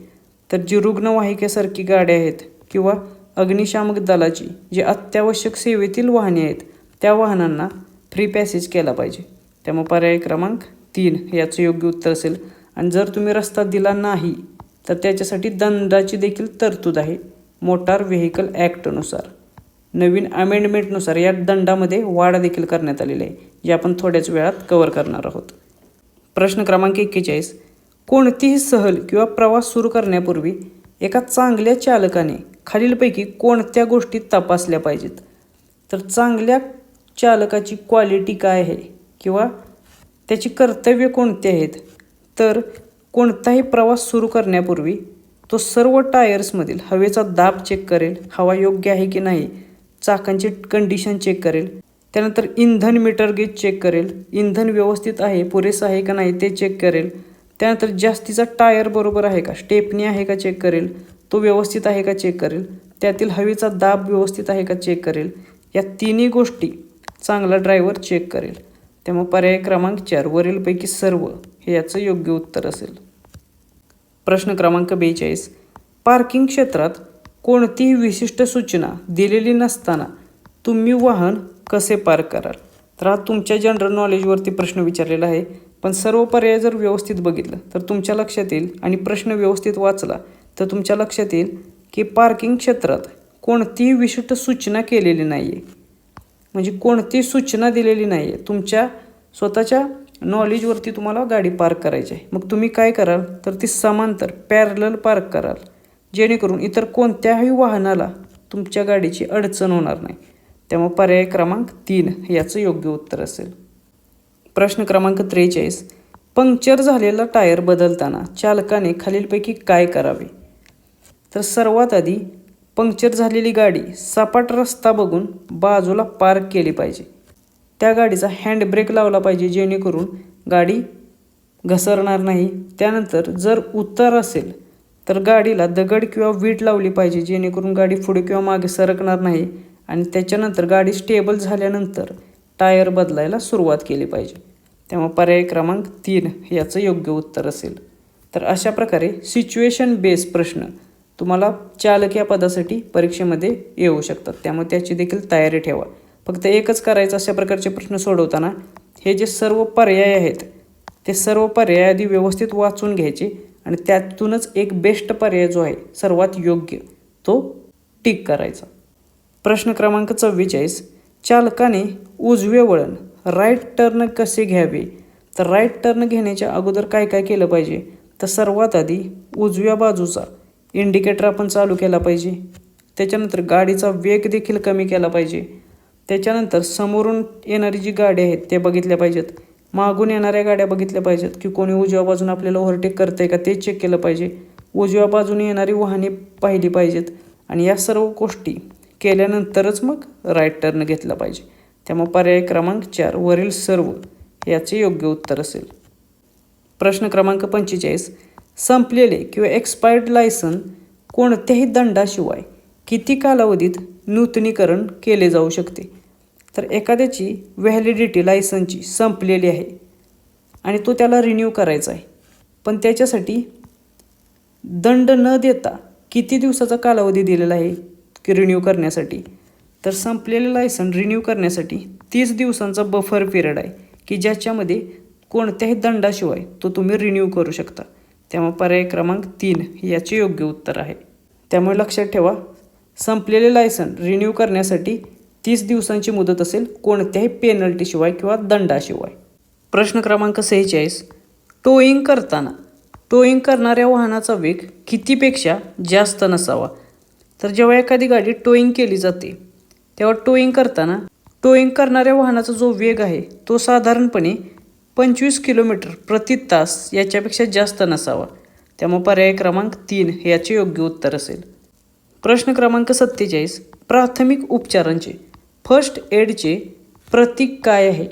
तर जी रुग्णवाहिकेसारखी गाड्या आहेत किंवा अग्निशामक दलाची जी अत्यावश्यक सेवेतील वाहने आहेत त्या वाहनांना फ्री पॅसेज केला पाहिजे. त्यामुळे पर्याय क्रमांक 3 याचं योग्य उत्तर असेल. आणि जर तुम्ही रस्ता दिला नाही तर त्याच्यासाठी दंडाची देखील तरतूद आहे मोटार व्हेकल ॲक्टनुसार. नवीन अमेंडमेंटनुसार या दंडामध्ये वाढ देखील करण्यात आलेली आहे, जे आपण थोड्याच वेळात कव्हर करणार आहोत. प्रश्न क्रमांक 41. कोणतीही सहल किंवा प्रवास सुरू करण्यापूर्वी एका चांगल्या चालकाने खालीलपैकी कोणत्या गोष्टी तपासल्या पाहिजेत? तर चांगल्या चालकाची क्वालिटी काय आहे किंवा त्याची कर्तव्य कोणती आहेत? तर कोणताही प्रवास सुरू करण्यापूर्वी तो सर्व टायर्समधील हवेचा दाब चेक करेल, हवा योग्य आहे की नाही, चाकांची कंडिशन चेक करेल, त्यानंतर इंधन मीटर गेज चेक करेल, इंधन व्यवस्थित आहे, पुरेसं आहे का नाही ते चेक करेल, त्यानंतर जास्तीचा टायर बरोबर आहे का, स्टेपनी आहे का चेक करेल, तो व्यवस्थित आहे का चेक करेल, त्यातील हवेचा दाब व्यवस्थित आहे का चेक करेल. या तिन्ही गोष्टी चांगला ड्रायव्हर चेक करेल. त्यामुळे पर्याय क्रमांक 4 वरीलपैकी सर्व हे याचं योग्य उत्तर असेल. प्रश्न क्रमांक 42. पार्किंग क्षेत्रात कोणतीही विशिष्ट सूचना दिलेली नसताना तुम्ही वाहन कसे पार्क कराल? तर हा तुमच्या जनरल नॉलेजवरती प्रश्न विचारलेला आहे, पण सर्व पर्याय जर व्यवस्थित बघितलं तर तुमच्या लक्षात येईल आणि प्रश्न व्यवस्थित वाचला तर तुमच्या लक्षात येईल की पार्किंग क्षेत्रात कोणतीही विशिष्ट सूचना केलेली नाही आहे, म्हणजे कोणतीही सूचना दिलेली नाही आहे. तुमच्या स्वतःच्या नॉलेजवरती तुम्हाला गाडी पार्क करायची आहे. मग तुम्ही काय कराल तर ती समांतर पॅरलल पार्क कराल, जेणेकरून इतर कोणत्याही वाहनाला तुमच्या गाडीची अडचण होणार नाही. त्यामुळे पर्याय क्रमांक 3 याचं योग्य उत्तर असेल. प्रश्न क्रमांक 43. पंक्चर झालेला टायर बदलताना चालकाने खालीलपैकी काय करावे? तर सर्वात आधी पंक्चर झालेली गाडी सपाट रस्ता बघून बाजूला पार्क केली पाहिजे. त्या गाडीचा हँड ब्रेक लावला पाहिजे, जेणेकरून गाडी घसरणार नाही. त्यानंतर जर उतार असेल तर गाडीला दगड किंवा वीट लावली पाहिजे, जेणेकरून गाडी पुढे किंवा मागे सरकणार नाही. आणि त्याच्यानंतर गाडी स्टेबल झाल्यानंतर टायर बदलायला सुरुवात केली पाहिजे. त्यामुळे पर्याय क्रमांक 3 याचं योग्य उत्तर असेल. तर अशा प्रकारे सिच्युएशन बेस प्रश्न तुम्हाला चालक या पदासाठी परीक्षेमध्ये येऊ शकतात. त्यामुळे त्याची देखील तयारी ठेवा. फक्त एकच करायचं, अशा प्रकारचे प्रश्न सोडवताना हे जे सर्व पर्याय आहेत ते सर्व पर्याय आधी व्यवस्थित वाचून घ्यायचे आणि त्यातूनच एक बेस्ट पर्याय जो आहे सर्वात योग्य तो टिक करायचा. प्रश्न क्रमांक 44. चालकाने उजवे वळण राईट टर्न कसे घ्यावे? तर राईट टर्न घेण्याच्या अगोदर काय काय केलं पाहिजे? तर सर्वात आधी उजव्या बाजूचा इंडिकेटर आपण चालू केला पाहिजे. त्याच्यानंतर गाडीचा वेग देखील कमी केला पाहिजे. त्याच्यानंतर समोरून येणारी जी गाडी आहेत ते बघितल्या पाहिजेत. मागून येणाऱ्या गाड्या बघितल्या पाहिजेत की कोणी उजव्या बाजूने आपल्याला ओव्हरटेक करतंय का ते चेक केलं पाहिजे. उजव्या बाजूने येणारी वाहने पाहिली पाहिजेत आणि या सर्व गोष्टी केल्यानंतरच मग राईट टर्न घेतला पाहिजे. त्यामुळे पर्याय क्रमांक 4 वरील सर्व याचे योग्य उत्तर असेल. प्रश्न क्रमांक 45. संपलेले किंवा एक्सपायर्ड लायसन कोणत्याही दंडाशिवाय किती कालावधीत नूतनीकरण केले जाऊ शकते? तर एखाद्याची व्हॅलिडिटी लायसनची संपलेली आहे आणि तो त्याला रिन्यू करायचा आहे, पण त्याच्यासाठी दंड न देता किती दिवसाचा कालावधी दिलेला आहे की रिन्यू करण्यासाठी? तर संपलेले लायसन रिन्यू करण्यासाठी 30 दिवसांचा बफर पिरियड आहे की ज्याच्यामध्ये कोणत्याही दंडाशिवाय तो तुम्ही रिन्यू करू शकता. त्यामुळे पर्याय क्रमांक 3 याचे योग्य उत्तर आहे. त्यामुळे लक्षात ठेवा, संपलेले लायसन रिन्यू करण्यासाठी 30 दिवसांची मुदत असेल, कोणत्याही पेनल्टीशिवाय किंवा दंडाशिवाय. प्रश्न क्रमांक 46. टोईंग करताना टोईंग करणाऱ्या वाहनाचा वेग कितीपेक्षा जास्त नसावा? तर जेव्हा एखादी गाडी टोईंग केली जाते तेव्हा टोईंग करताना टोईंग करणाऱ्या वाहनाचा जो वेग आहे तो साधारणपणे 25 किलोमीटर प्रति तास याच्यापेक्षा जास्त नसावा. त्यामुळे पर्याय क्रमांक 3 याचे योग्य उत्तर असेल. प्रश्न क्रमांक 47. प्राथमिक उपचारांचे फर्स्ट एडचे प्रतीक काय आहे?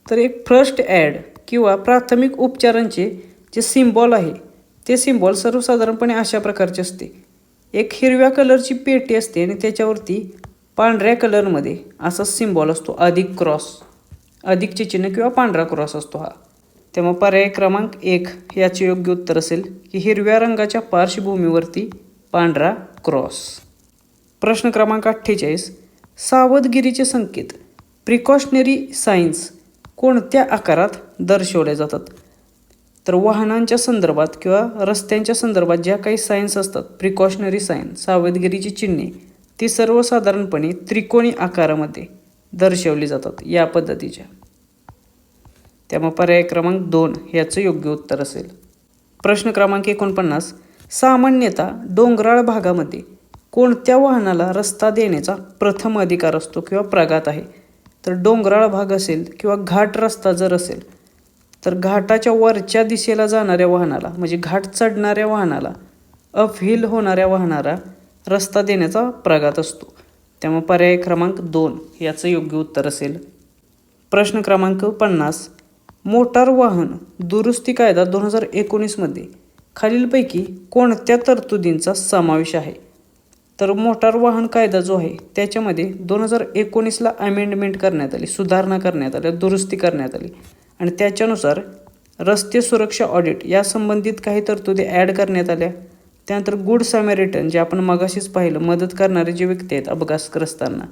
तर एक फर्स्ट एड किंवा प्राथमिक उपचारांचे जे सिम्बॉल आहे ते सिम्बॉल सर्वसाधारणपणे अशा प्रकारचे असते. एक हिरव्या कलरची पेटी असते आणि त्याच्यावरती पांढऱ्या कलरमध्ये असा सिम्बॉल असतो, अधिक क्रॉस, अधिकचे चिन्ह किंवा पांढरा क्रॉस असतो हा. त्यामुळे पर्याय क्रमांक 1 याचे योग्य उत्तर असेल की हिरव्या रंगाच्या पार्श्वभूमीवरती पांढरा क्रॉस. प्रश्न क्रमांक 48. सावधगिरीचे संकेत प्रिकॉशनरी सायन्स कोणत्या आकारात दर्शवले जातात? तर वाहनांच्या संदर्भात किंवा रस्त्यांच्या संदर्भात ज्या काही सायन्स असतात, प्रिकॉशनरी सायन्स, सावधगिरीची चिन्हे, ती सर्वसाधारणपणे त्रिकोणी आकारामध्ये दर्शवली जातात या पद्धतीच्या. त्यामुळे पर्याय क्रमांक 2 याचं योग्य उत्तर असेल. प्रश्न क्रमांक 49. सामान्यतः डोंगराळ भागामध्ये कोणत्या वाहनाला रस्ता देण्याचा प्रथम अधिकार असतो किंवा प्रघात आहे? तर डोंगराळ भाग असेल किंवा घाट रस्ता जर असेल तर घाटाच्या वरच्या दिशेला जाणाऱ्या वाहनाला, म्हणजे घाट चढणाऱ्या वाहनाला, अपहिल होणाऱ्या वाहनाला रस्ता देण्याचा प्रघात असतो. त्यामुळे पर्याय क्रमांक 2 याचं योग्य उत्तर असेल. प्रश्न क्रमांक 50. मोटार वाहन दुरुस्ती कायदा 2019 मध्ये खालीलपैकी कोणत्या तरतुदींचा समावेश आहे? तर मोटार वाहन कायदा जो आहे त्याच्यामध्ये 2019ला अमेंडमेंट करण्यात आली, सुधारणा करण्यात आली, दुरुस्ती करण्यात आली आणि त्याच्यानुसार रस्ते सुरक्षा ऑडिट या संबंधित काही तरतुदी ॲड करण्यात आल्या. त्यानंतर गुड सॅमॅरिटन जे आपण मगाशीच पाहिलं, मदत करणारे जे व्यक्ती आहेत अपघातग्रस्तांना,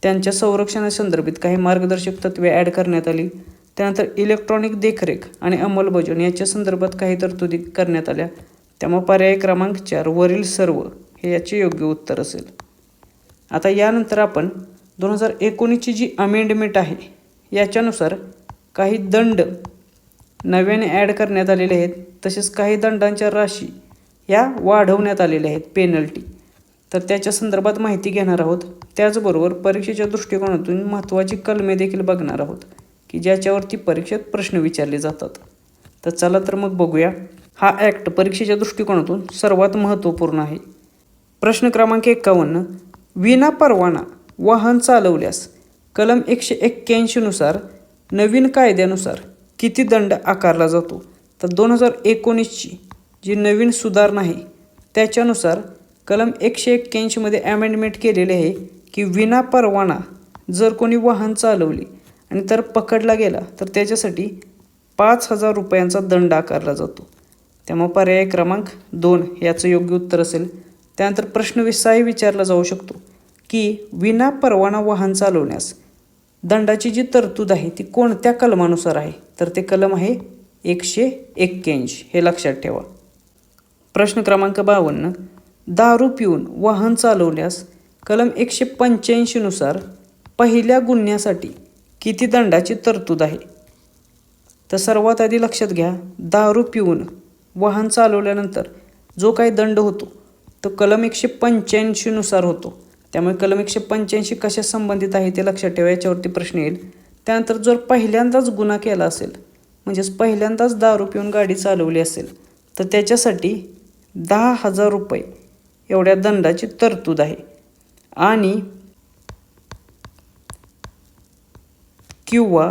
त्यांच्या संरक्षणासंदर्भात काही मार्गदर्शक तत्त्वे ॲड करण्यात आली. त्यानंतर इलेक्ट्रॉनिक देखरेख आणि अंमलबजावणी याच्या संदर्भात काही तरतुदी करण्यात आल्या. त्यामुळे पर्याय क्रमांक 4 वरील सर्व हे याचे योग्य उत्तर असेल. आता यानंतर आपण 2019ची जी अमेंडमेंट आहे याच्यानुसार काही दंड नव्याने ॲड करण्यात आलेले आहेत. तसेच काही दंडांच्या राशी या वाढवण्यात आलेल्या आहेत, पेनल्टी. तर त्याच्या संदर्भात माहिती घेणार आहोत. त्याचबरोबर परीक्षेच्या दृष्टिकोनातून महत्त्वाची कलमे देखील बघणार आहोत की ज्याच्यावरती परीक्षेत प्रश्न विचारले जातात. तर चला तर मग बघूया. हा ॲक्ट परीक्षेच्या दृष्टिकोनातून सर्वात महत्त्वपूर्ण आहे. प्रश्न क्रमांक 51. विना परवाना वाहन चालवल्यास कलम 181 नुसार नवीन कायद्यानुसार किती दंड आकारला जातो? तर 2019ची जी नवीन सुधारणा आहे त्याच्यानुसार कलम 181 मध्ये ॲमेंडमेंट केलेले आहे की विना परवाना जर कोणी वाहन चालवले आणि तर पकडला गेला तर त्याच्यासाठी 5,000 रुपयांचा दंड आकारला जातो. त्यामुळे पर्याय क्रमांक 2 याचं योग्य उत्तर असेल. त्यानंतर प्रश्न 20 विचारला जाऊ शकतो की विना परवाना वाहन चालवण्यास दंडाची जी तरतूद आहे ती कोणत्या कलमानुसार आहे? तर ते कलम आहे 181. हे लक्षात ठेवा. प्रश्न क्रमांक 52. दारू पिऊन वाहन चालवल्यास कलम 185 नुसार पहिल्या गुन्ह्यासाठी किती दंडाची तरतूद आहे? तर सर्वात आधी लक्षात घ्या, दारू पिऊन वाहन चालवल्यानंतर जो काही दंड होतो तो कलम 185 नुसार होतो. त्यामुळे कलम 185 कशा संबंधित आहे ते लक्षात ठेवा, याच्यावरती प्रश्न येईल. त्यानंतर जर पहिल्यांदाच गुन्हा केला असेल, म्हणजेच पहिल्यांदाच दारू पिऊन गाडी चालवली असेल, तर त्याच्यासाठी 10,000 रुपये एवढ्या दंडाची तरतूद आहे. आणि किंवा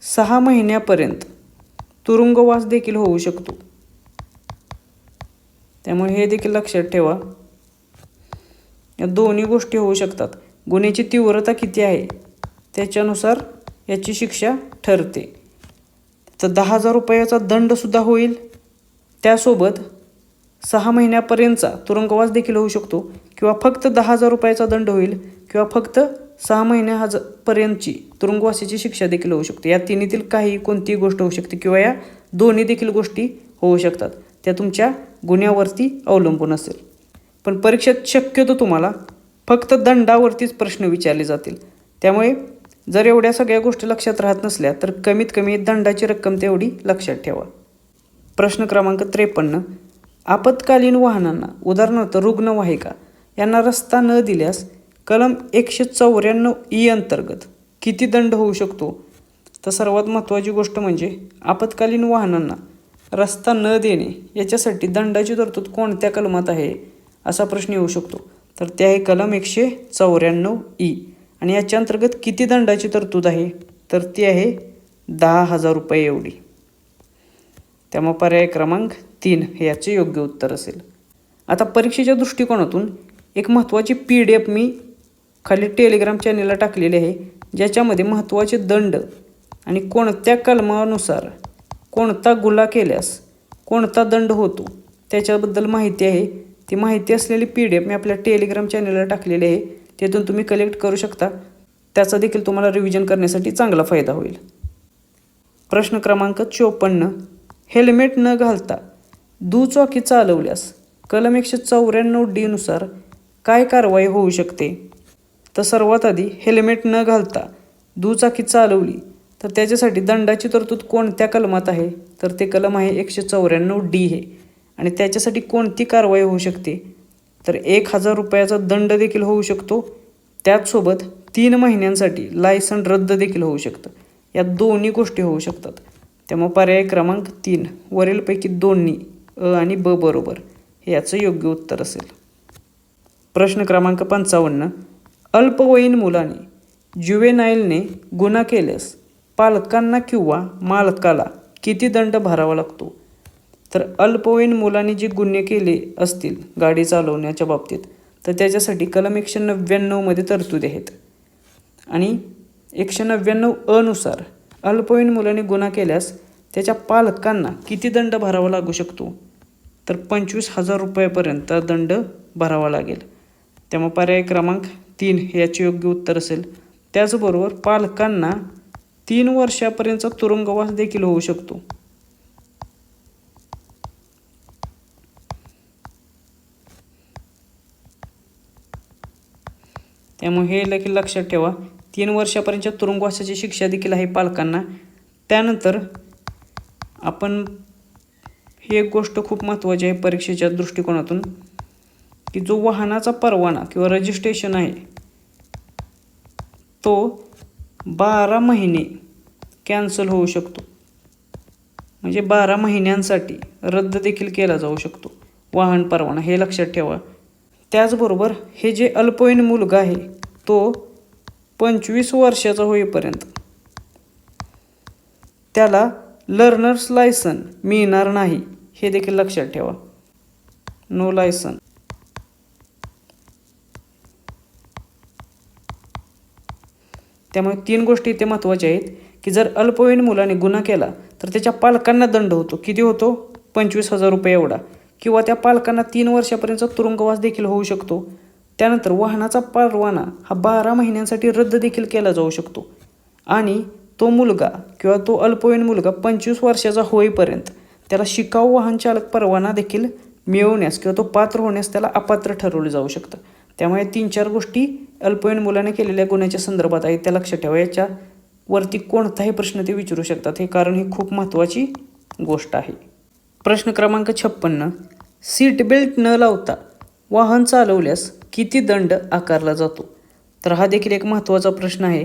6 महिन्यापर्यंत तुरुंगवास देखील होऊ शकतो. त्यामुळे हे देखील लक्षात ठेवा. या दोन्ही गोष्टी होऊ शकतात. गुन्ह्याची तीव्रता किती आहे त्याच्यानुसार याची शिक्षा ठरते. तर 10,000 रुपयाचा दंडसुद्धा होईल. त्यासोबत 6 महिन्यापर्यंतचा तुरुंगवास देखील होऊ शकतो, किंवा फक्त 10,000 रुपयाचा दंड होईल, किंवा फक्त 6 महिन्यापर्यंतची तुरुंगवासाची शिक्षा देखील होऊ शकते. या तिन्हीतील काही कोणतीही गोष्ट होऊ शकते, किंवा या दोन्ही देखील गोष्टी होऊ शकतात. त्या तुमच्या गुन्ह्यावरती अवलंबून असेल. पण परीक्षेत शक्यतो तुम्हाला फक्त दंडावरतीच प्रश्न विचारले जातील. त्यामुळे जर एवढ्या सगळ्या गोष्टी लक्षात राहत नसल्या तर कमीत कमी दंडाची रक्कम तेवढी लक्षात ठेवा. प्रश्न क्रमांक 53. आपत्कालीन वाहनांना, उदाहरणार्थ रुग्णवाहिका यांना रस्ता न दिल्यास कलम 194E अंतर्गत किती दंड होऊ शकतो? तर सर्वात महत्त्वाची गोष्ट म्हणजे आपत्कालीन वाहनांना रस्ता न देणे याच्यासाठी दंडाची तरतूद कोणत्या कलमात आहे असा प्रश्न येऊ शकतो. तर ते आहे कलम 194E. आणि याच्या अंतर्गत किती दंडाची तरतूद आहे? तर ती आहे 10,000 रुपये एवढी. त्यामुळे पर्याय क्रमांक 3 हे याचे योग्य उत्तर असेल. आता परीक्षेच्या दृष्टिकोनातून एक महत्त्वाची PDF मी खाली टेलिग्राम चॅनेलला टाकलेली आहे, ज्याच्यामध्ये महत्त्वाचे दंड आणि कोणत्या कलमानुसार कोणता गुन्हा केल्यास कोणता दंड होतो त्याच्याबद्दल माहिती आहे. ती माहिती असलेली PDF मी आपल्या टेलिग्राम चॅनेलला टाकलेली आहे. तिथून तुम्ही कलेक्ट करू शकता. त्याचा देखील तुम्हाला रिव्हिजन करण्यासाठी चांगला फायदा होईल. प्रश्न क्रमांक 54. हेल्मेट न घालता दुचाकी चालवल्यास कलम 194D नुसार काय कारवाई होऊ शकते? तर सर्वात आधी हेल्मेट न घालता दुचाकी चालवली तर त्याच्यासाठी दंडाची तरतूद कोणत्या कलमात आहे? तर ते कलम आहे 194D हे. आणि त्याच्यासाठी कोणती कारवाई होऊ शकते? तर 1,000 रुपयाचा दंड देखील होऊ शकतो. त्याचसोबत 3 महिन्यांसाठी लायसन रद्द देखील होऊ शकतं. या दोन्ही गोष्टी होऊ शकतात. त्यामुळे पर्याय क्रमांक 3 वरीलपैकी दोन्ही अ आणि ब बरोबर हे याचं योग्य उत्तर असेल. प्रश्न क्रमांक 55. अल्पवयीन मुलाने ज्युवेनाईलने गुन्हा केल्यास पालकांना किंवा मालकाला किती दंड भरावा लागतो? तर अल्पवयीन मुलांनी जे गुन्हे केले असतील गाडी चालवण्याच्या बाबतीत तर त्याच्यासाठी कलम 199 मध्ये तरतुदी आहेत. आणि 199 नुसार अल्पवयीन मुलांनी गुन्हा केल्यास त्याच्या पालकांना किती दंड भरावा लागू शकतो? तर 25,000 रुपयापर्यंत दंड भरावा लागेल. त्यामुळे पर्याय क्रमांक 3 हे याचे योग्य उत्तर असेल. त्याचबरोबर पालकांना 3 वर्षापर्यंतचा तुरुंगवास देखील होऊ शकतो. त्यामुळे हे देखील लक्षात ठेवा 3 वर्षापर्यंतच्या तुरुंगवासाची शिक्षा देखील आहे पालकांना. त्यानंतर आपण ही एक गोष्ट खूप महत्त्वाची आहे परीक्षेच्या दृष्टिकोनातून, की जो वाहनाचा परवाना किंवा रजिस्ट्रेशन आहे तो 12 महिने कॅन्सल होऊ शकतो. म्हणजे 12 महिन्यांसाठी रद्द देखील केला जाऊ शकतो वाहन परवाना, हे लक्षात ठेवा. त्याचबरोबर हे जे अल्पवयीन मुलगा आहे तो 25 वर्षाचा होईपर्यंत त्याला लर्नर्स लायसन मिळणार नाही, हे देखील लक्षात ठेवा. No licence. त्यामुळे 3 गोष्टी इथे महत्त्वाच्या आहेत, की जर अल्पवयीन मुलाने गुन्हा केला तर त्याच्या पालकांना दंड होतो. किती होतो? 25,000 रुपये एवढा. किंवा त्या पालकांना 3 वर्षापर्यंतचा तुरुंगवास देखील होऊ शकतो. त्यानंतर वाहनाचा परवाना हा 12 महिन्यांसाठी रद्द देखील केला जाऊ शकतो. आणि तो मुलगा किंवा तो अल्पवयीन मुलगा 25 वर्षाचा होईपर्यंत त्याला शिकाऊ वाहन चालक परवाना देखील मिळवण्यास किंवा तो पात्र होण्यास त्याला अपात्र ठरवलं जाऊ शकतं. त्यामुळे 3-4 गोष्टी अल्पवयीन मुलाने केलेल्या गुन्ह्याच्या संदर्भात आहेत, त्या लक्षात ठेवा. याच्यावरती कोणताही प्रश्न ते विचारू शकतात, हे कारण ही खूप महत्त्वाची गोष्ट आहे. प्रश्न क्रमांक 56. सीट बेल्ट न लावता वाहन चालवल्यास किती दंड आकारला जातो? तर हा देखील एक महत्त्वाचा प्रश्न आहे,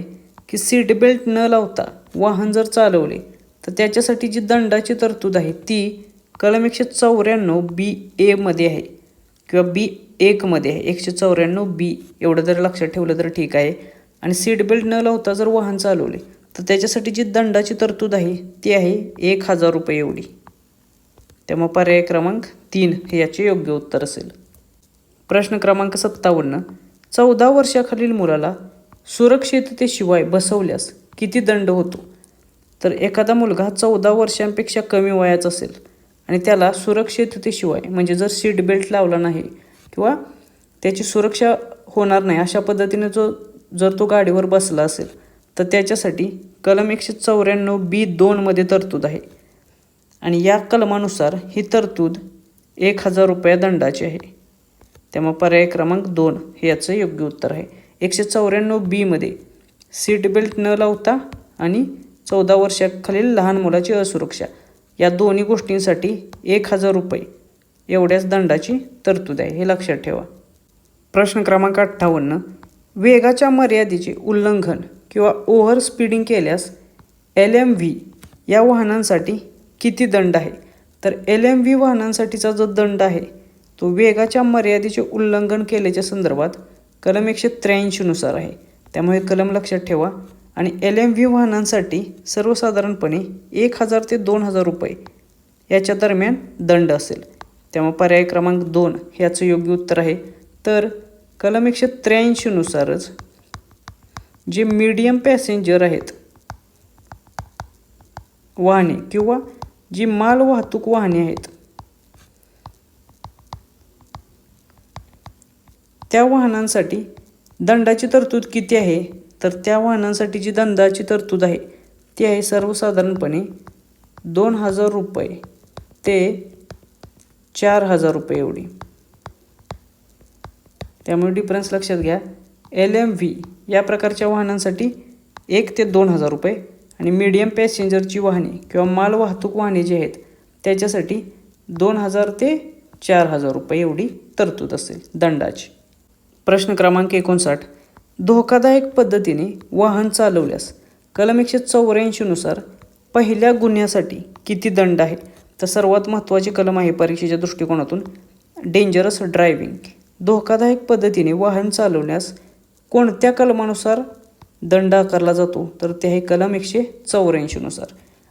की सीट बेल्ट न लावता वाहन जर चालवले तर त्याच्यासाठी जी दंडाची तरतूद आहे ती कलम 194 BA मध्ये आहे किंवा B1 मध्ये आहे. 194 B एवढं जर लक्षात ठेवलं तर ठीक आहे. आणि सीट बेल्ट न लावता जर वाहन चालवले तर त्याच्यासाठी जी दंडाची तरतूद आहे ती आहे 1,000 रुपये एवढी. त्यामुळे पर्याय क्रमांक 3 हे याचे योग्य उत्तर असेल. प्रश्न क्रमांक 57. 14 वर्षाखालील मुलाला सुरक्षिततेशिवाय बसवल्यास किती दंड होतो? तर एखादा मुलगा 14 वर्षांपेक्षा कमी वयाचा असेल आणि त्याला सुरक्षिततेशिवाय, म्हणजे जर सीट बेल्ट लावला नाही किंवा त्याची सुरक्षा होणार नाही अशा पद्धतीने जर तो गाडीवर बसला असेल तर त्याच्यासाठी कलम 194 B2 मध्ये तरतूद आहे. आणि या कलमानुसार ही तरतूद 1,000 रुपये दंडाची आहे. त्यामुळे पर्याय क्रमांक 2 हे याचं योग्य उत्तर आहे. 194 B मध्ये सीट बेल्ट न लावता आणि 14 वर्षाखालील लहान मुलाची असुरक्षा या दोन्ही गोष्टींसाठी 1,000 रुपये एवढ्याच दंडाची तरतूद आहे, हे लक्षात ठेवा. प्रश्न क्रमांक 58. वेगाच्या मर्यादेचे उल्लंघन किंवा ओव्हर स्पीडिंग केल्यास LMV या वाहनांसाठी किती दंड आहे? तर LMV वाहनांसाठीचा जो दंड आहे तो वेगाच्या मर्यादेचे उल्लंघन केल्याच्या संदर्भात कलम 183 नुसार आहे. त्यामुळे कलम लक्षात ठेवा. आणि LMV वाहनांसाठी सर्वसाधारणपणे 1,000 ते 2,000 रुपये याच्या दरम्यान दंड असेल. त्यामुळे पर्याय क्रमांक 2 हे याचं योग्य उत्तर आहे. तर कलम 183 नुसारच जे मीडियम पॅसेंजर आहेत वाहने किंवा जी माल वाहतूक वाहने आहेत त्या वाहनांसाठी दंडाची तरतूद किती आहे? तर त्या वाहनांसाठी जी दंडाची तरतूद आहे ती आहे सर्वसाधारणपणे 2,000 रुपये ते 4,000 रुपये एवढी. त्यामुळे डिफरन्स लक्षात घ्या. LMV या प्रकारच्या वाहनांसाठी 1 ते 2,000 रुपये आणि मीडियम पॅसेंजरची वाहने किंवा माल वाहतूक वाहने जे आहेत त्याच्यासाठी 2,000 ते 4,000 रुपये एवढी तरतूद असेल दंडाची. प्रश्न क्रमांक 59. धोकादायक पद्धतीने वाहन चालवल्यास कलम 184 नुसार पहिल्या गुन्ह्यासाठी किती दंड आहे? तर सर्वात महत्त्वाची कलम आहे परीक्षेच्या दृष्टिकोनातून, डेंजरस ड्रायव्हिंग. धोकादायक पद्धतीने वाहन चालवण्यास कोणत्या कलमानुसार दंड आकारला जातो? तर ते आहे कलम 184 नुसार.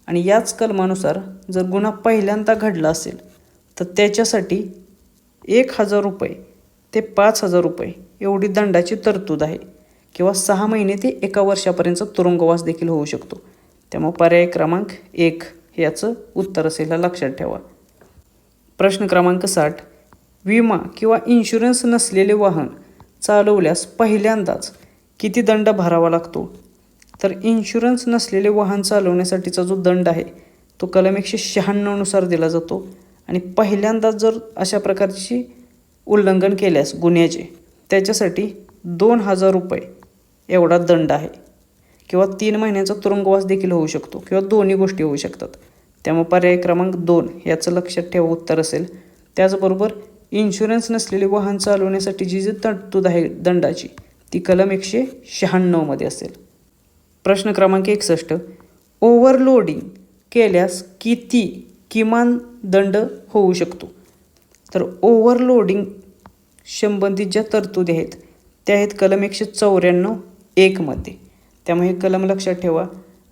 आणि याच कलमानुसार जर गुन्हा पहिल्यांदा घडला असेल तर त्याच्यासाठी 1,000 रुपये ते 5,000 रुपये एवढी दंडाची तरतूद आहे किंवा 6 महिने ते 1 वर्षापर्यंतचा तुरुंगवास देखील होऊ शकतो. त्यामुळे पर्याय क्रमांक 1 हे याचं उत्तर असेल, हे लक्षात ठेवा. प्रश्न क्रमांक 60. विमा किंवा इन्शुरन्स नसलेले वाहन चालवल्यास पहिल्यांदाच किती दंड भरावा लागतो? तर इन्शुरन्स नसलेले वाहन चालवण्यासाठीचा जो दंड आहे तो कलम 196 नुसार दिला जातो. आणि पहिल्यांदाच जर अशा प्रकारची उल्लंघन केल्यास गुन्ह्याचे त्याच्यासाठी 2,000 रुपये एवढा दंड आहे, किंवा 3 महिन्यांचा तुरुंगवास देखील होऊ शकतो, किंवा दोन्ही गोष्टी होऊ शकतात. त्यामुळे पर्याय क्रमांक 2 याचं लक्षात ठेवा उत्तर असेल. त्याचबरोबर इन्शुरन्स नसलेले वाहन चालवण्यासाठी जी तरतूद आहे दंडाची ती कलम 196 मध्ये असेल. प्रश्न क्रमांक 61, ओव्हरलोडिंग केल्यास किती किमान दंड होऊ शकतो? तर ओव्हरलोडिंग संबंधित ज्या तरतुदी आहेत त्या आहेत कलम 194(1) मध्ये. त्यामुळे हे कलम लक्षात ठेवा.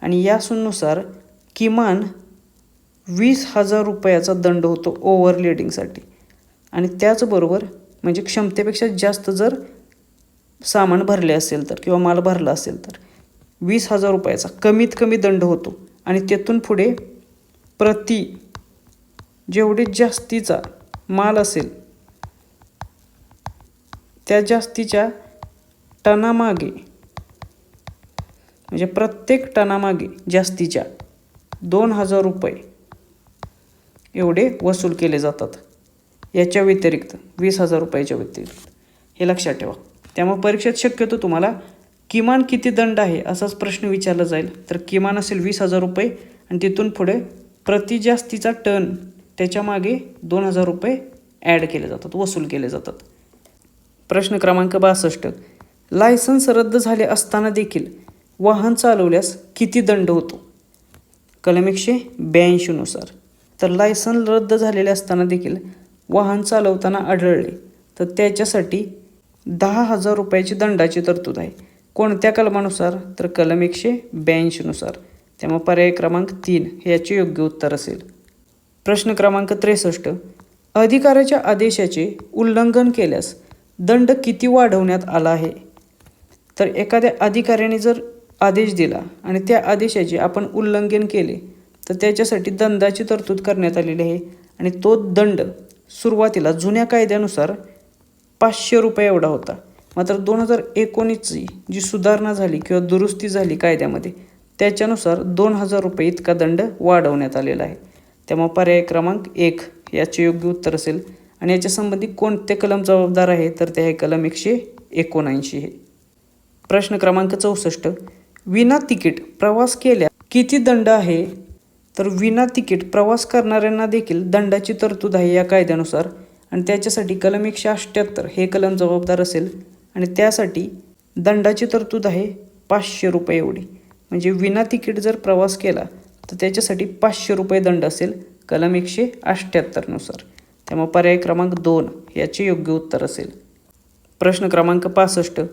आणि यानुसार किमान 20,000 रुपयाचा दंड होतो ओव्हरलोडिंगसाठी. आणि त्याचबरोबर म्हणजे क्षमतेपेक्षा जास्त जर सामान भरले असेल तर, किंवा माल भरला असेल तर 20,000 रुपयाचा कमीत कमी दंड होतो. आणि त्यातून पुढे प्रति जेवढे जास्तीचा माल असेल त्या जास्तीच्या टनामागे, म्हणजे प्रत्येक टनामागे जास्तीच्या 2,000 रुपये एवढे वसूल केले जातात. याच्या व्यतिरिक्त 20,000 रुपयाच्या व्यतिरिक्त, हे लक्षात ठेवा. त्यामुळे परीक्षेत शक्यतो तुम्हाला किमान किती दंड आहे असाच प्रश्न विचारला जाईल. तर किमान असेल 20,000 रुपये आणि तिथून पुढे प्रति जास्तीचा टन त्याच्या मागे 2,000 रुपये ॲड केले जातात, वसूल केले जातात. प्रश्न क्रमांक 62, लायसन्स रद्द झाले असताना देखील वाहन चालवल्यास किती दंड होतो? कलम 182 नुसार. तर लायसन्स रद्द झालेले असताना देखील वाहन चालवताना आढळले तर त्याच्यासाठी 10,000 रुपयाची दंडाची तरतूद आहे. कोणत्या कलमानुसार? तर कलम 182 नुसार. त्यामुळे पर्याय क्रमांक 3 याचे योग्य उत्तर असेल. प्रश्न क्रमांक 63, अधिकाऱ्याच्या आदेशाचे उल्लंघन केल्यास दंड किती वाढवण्यात आला आहे? तर एखाद्या अधिकाऱ्याने जर आदेश दिला आणि त्या आदेशाचे आपण उल्लंघन केले तर त्याच्यासाठी दंडाची तरतूद करण्यात आलेली आहे. आणि तो दंड सुरुवातीला जुन्या कायद्यानुसार 500 रुपये एवढा होता. मात्र 2019ची जी सुधारणा झाली किंवा दुरुस्ती झाली कायद्यामध्ये त्याच्यानुसार 2,000 रुपये इतका दंड वाढवण्यात आलेला आहे. त्यामुळे पर्याय क्रमांक 1 याचे योग्य उत्तर असेल. आणि याच्या संबंधी कोणते कलम जबाबदार आहे? तर ते आहे कलम 179 हे. प्रश्न क्रमांक 64, विना तिकीट प्रवास केल्यास किती दंड आहे? तर विना तिकीट प्रवास करणाऱ्यांना देखील दंडाची तरतूद आहे या कायद्यानुसार. आणि त्याच्यासाठी कलम 178 हे कलम जबाबदार असेल. आणि त्यासाठी दंडाची तरतूद आहे 500 रुपये एवढी. म्हणजे विना तिकीट जर प्रवास केला तर त्याच्यासाठी 500 रुपये दंड असेल कलम 178 नुसार. त्यामुळे पर्याय क्रमांक 2 याचे योग्य उत्तर असेल. प्रश्न क्रमांक 65,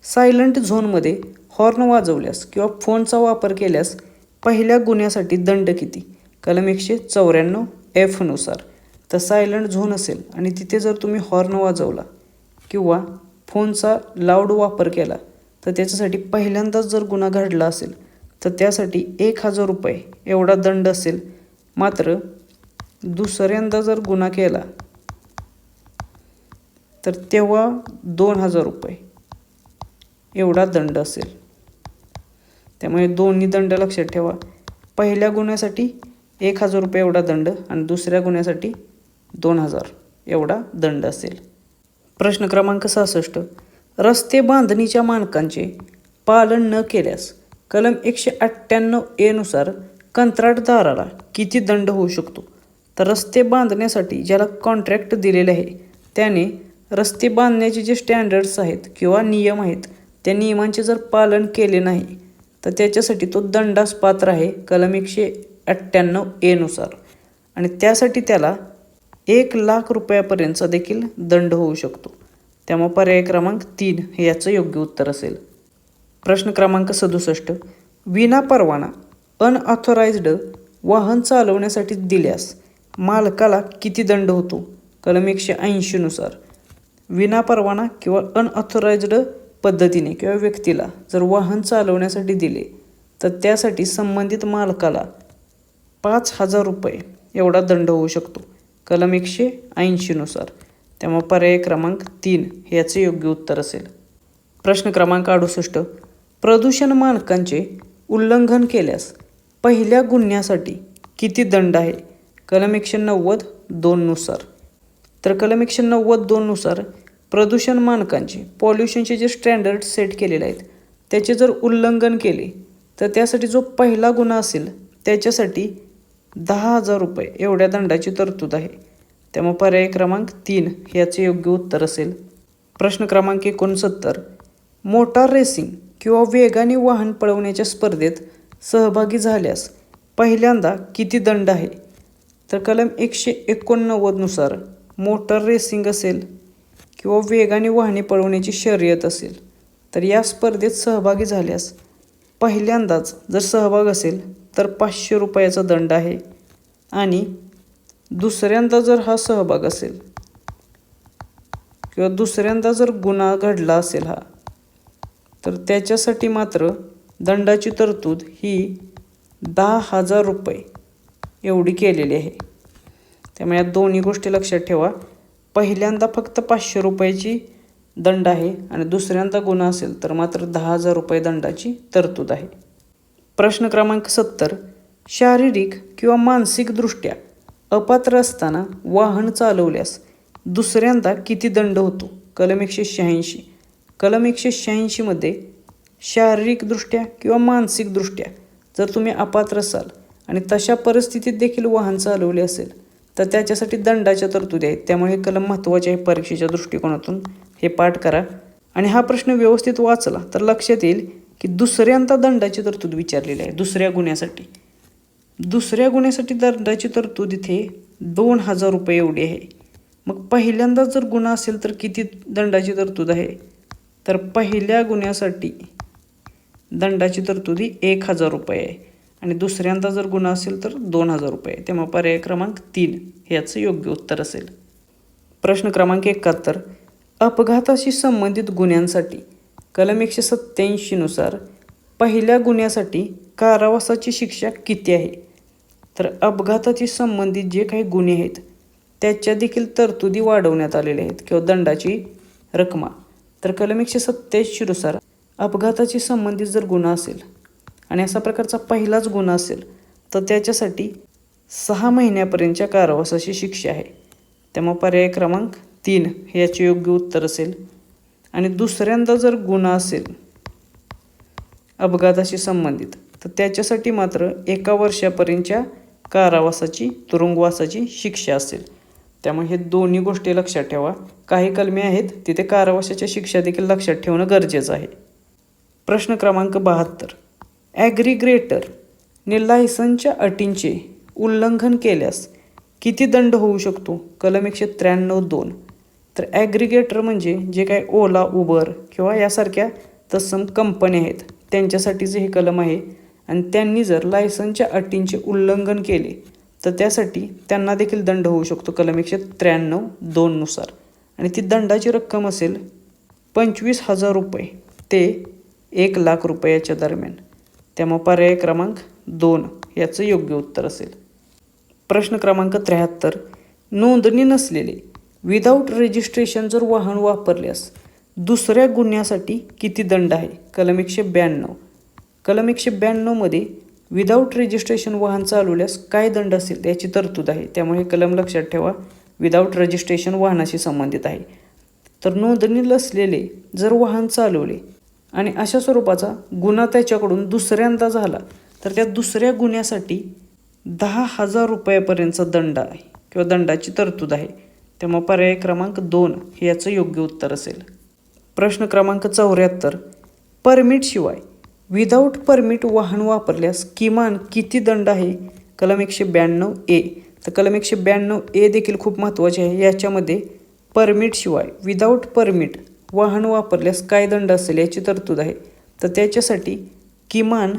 सायलंट झोनमध्ये हॉर्न वाजवल्यास किंवा फोनचा वापर केल्यास पहिल्या गुन्ह्यासाठी दंड किती? कलम 194(F) नुसार. तर सायलंट झोन असेल आणि तिथे जर तुम्ही हॉर्न वाजवला किंवा फोनचा लाऊड वापर केला तर त्याच्यासाठी पहिल्यांदाच जर गुन्हा घडला असेल तर त्यासाठी 1,000 रुपये एवढा दंड असेल. मात्र दुसऱ्यांदा जर गुन्हा केला तर तेव्हा 2,000 रुपये एवढा दंड असेल. त्यामुळे दोन्ही दंड लक्षात ठेवा. पहिल्या गुन्ह्यासाठी 1,000 रुपये एवढा दंड आणि दुसऱ्या गुन्ह्यासाठी 2,000 एवढा दंड असेल. प्रश्न क्रमांक 66, रस्ते बांधणीच्या मानकांचे पालन न केल्यास कलम 198(A) नुसार कंत्राटदाराला किती दंड होऊ शकतो? तर रस्ते बांधण्यासाठी ज्याला कॉन्ट्रॅक्ट दिलेले आहे त्याने रस्ते बांधण्याचे जे स्टँडर्ड्स आहेत किंवा नियम आहेत त्या नियमांचे जर पालन केले नाही तर त्याच्यासाठी तो दंडास पात्र आहे कलम 198(A) नुसार. आणि त्यासाठी त्याला 1,00,000 रुपयापर्यंतचा देखील दंड होऊ शकतो. त्यामुळे पर्याय क्रमांक 3 हे याचं योग्य उत्तर असेल. प्रश्न क्रमांक 67, विना परवाना अनऑथोराइज्ड वाहन चालवण्यासाठी दिल्यास मालकाला किती दंड होतो? कलम 180 नुसार. विना परवाना किंवा अनऑथोराइज्ड पद्धतीने किंवा व्यक्तीला जर वाहन चालवण्यासाठी दिले तर त्यासाठी संबंधित मालकाला 5,000 रुपये एवढा दंड होऊ शकतो कलम 180 नुसार. त्यामुळे पर्याय क्रमांक 3 हे याचे योग्य उत्तर असेल. प्रश्न क्रमांक 68, प्रदूषण मानकांचे उल्लंघन केल्यास पहिल्या गुन्ह्यासाठी किती दंड आहे? कलम 190(2) नुसार. तर कलम 190(2) नुसार प्रदूषण मानकांचे पॉल्युशनचे जे स्टँडर्ड सेट केलेले आहेत त्याचे जर उल्लंघन केले तर त्यासाठी जो पहिला गुन्हा असेल त्याच्यासाठी 10,000 रुपये एवढ्या दंडाची तरतूद आहे. त्यामुळे पर्याय क्रमांक 3 याचे योग्य उत्तर असेल. प्रश्न क्रमांक 69. मोटार रेसिंग किंवा वेगाने वाहन पळवण्याच्या स्पर्धेत सहभागी झाल्यास पहिल्यांदा किती दंड आहे? तर कलम 189 नुसार मोटार रेसिंग असेल किंवा वेगाने वाहने पळवण्याची शर्यत असेल तर या स्पर्धेत सहभागी झाल्यास पहिल्यांदाच जर सहभाग असेल तर 500 रुपयाचा दंड आहे. आणि दुसऱ्यांदा जर हा सहभाग असेल किंवा दुसऱ्यांदा जर गुन्हा घडला असेल हा, तर त्याच्यासाठी मात्र दंडाची तरतूद ही 10,000 रुपये एवढी केलेली आहे. त्यामुळे या दोन्ही गोष्टी लक्षात ठेवा. पहिल्यांदा फक्त 500 रुपयाची दंड आहे आणि दुसऱ्यांदा गुन्हा असेल तर मात्र 10,000 रुपये दंडाची तरतूद आहे. प्रश्न क्रमांक 70. शारीरिक किंवा मानसिकदृष्ट्या अपात्र असताना वाहन चालवल्यास दुसऱ्यांदा किती दंड होतो? कलम 186. कलम 186 मध्ये शारीरिकदृष्ट्या किंवा मानसिकदृष्ट्या जर तुम्ही अपात्र असाल आणि तशा परिस्थितीत देखील वाहन चालवले असेल तर त्याच्यासाठी दंडाच्या तरतुदी आहेत. त्यामुळे हे कलम महत्त्वाचे आहे परीक्षेच्या दृष्टिकोनातून. हे पाठ करा आणि हा प्रश्न व्यवस्थित वाचला तर लक्षात येईल की दुसऱ्यांदा दंडाची तरतूद विचारलेली आहे. दुसऱ्या गुन्ह्यासाठी दंडाची तरतूद इथे 2,000 रुपये एवढी आहे. मग पहिल्यांदा जर गुन्हा असेल तर किती दंडाची तरतूद आहे? तर पहिल्या गुन्ह्यासाठी दंडाची तरतूद ही 1,000 रुपये आहे आणि दुसऱ्यांदा जर गुन्हा असेल तर 2,000 रुपये. तेव्हा पर्याय क्रमांक 3 याचं योग्य उत्तर असेल. प्रश्न क्रमांक 71. अपघाताशी संबंधित गुन्ह्यांसाठी कलम 187 नुसार पहिल्या गुन्ह्यासाठी कारावासाची शिक्षा किती आहे? तर अपघाताशी संबंधित जे काही गुन्हे आहेत त्याच्या देखील तरतुदी वाढवण्यात आलेल्या आहेत किंवा दंडाची रकमा. तर कलम 187 नुसार अपघाताशी संबंधित जर गुन्हा असेल आणि अशा प्रकारचा पहिलाच गुन्हा असेल तर त्याच्यासाठी 6 महिन्यापर्यंतच्या कारावासाची शिक्षा आहे. त्यामुळे पर्याय क्रमांक 3 याचे योग्य उत्तर असेल. आणि दुसऱ्यांदा जर गुन्हा असेल अपघाताशी संबंधित तर त्याच्यासाठी मात्र 1 वर्षापर्यंतच्या कारावासाची तुरुंगवासाची शिक्षा असेल. त्यामुळे हे दोन्ही गोष्टी लक्षात ठेवा. काही कलमे आहेत तिथे कारावासाच्या शिक्षा देखील लक्षात ठेवणं गरजेचं आहे. प्रश्न क्रमांक 72. ॲग्रिगेटरने लायसनच्या अटींचे उल्लंघन केल्यास किती दंड होऊ शकतो? कलम 193(2). तर ॲग्रिगेटर म्हणजे जे काय ओला, उबर किंवा यासारख्या तत्सम कंपन्या आहेत त्यांच्यासाठीचे हे कलम आहे. आणि त्यांनी जर लायसनच्या अटींचे उल्लंघन केले तर त्यासाठी त्यांना देखील दंड होऊ शकतो कलम 193(2) नुसार. आणि ती दंडाची रक्कम असेल 25,000 रुपये ते 1,00,000 रुपयाच्या दरम्यान. त्यामुळे पर्याय क्रमांक 2 याचं योग्य उत्तर असेल. प्रश्न क्रमांक 73. नोंदणी नसलेले विदाऊट रजिस्ट्रेशन जर वाहन वापरल्यास दुसऱ्या गुन्ह्यासाठी किती दंड आहे? कलम 192. कलम 192 मध्ये विदाऊट रजिस्ट्रेशन वाहन चालवल्यास काय दंड असेल याची तरतूद आहे. त्यामुळे हे कलम लक्षात ठेवा. विदाऊट रजिस्ट्रेशन वाहनाशी संबंधित आहे. तर नोंदणी नसलेले जर वाहन चालवले आणि अशा स्वरूपाचा गुन्हा त्याच्याकडून दुसऱ्यांदा झाला तर त्या दुसऱ्या गुन्ह्यासाठी 10,000 रुपयापर्यंतचा दंड आहे किंवा दंडाची तरतूद आहे. त्यामुळे पर्याय क्रमांक 2 हे याचं योग्य उत्तर असेल. प्रश्न क्रमांक 74. परमिटशिवाय विदाऊट परमिट वाहन वापरल्यास किमान किती दंड आहे? कलम 192(a). तर कलम 192(a) देखील खूप महत्त्वाचे आहे. याच्यामध्ये परमिटशिवाय विदाऊट परमिट वाहन वापरल्यास काय दंड असेल याची तरतूद आहे. तर त्याच्यासाठी किमान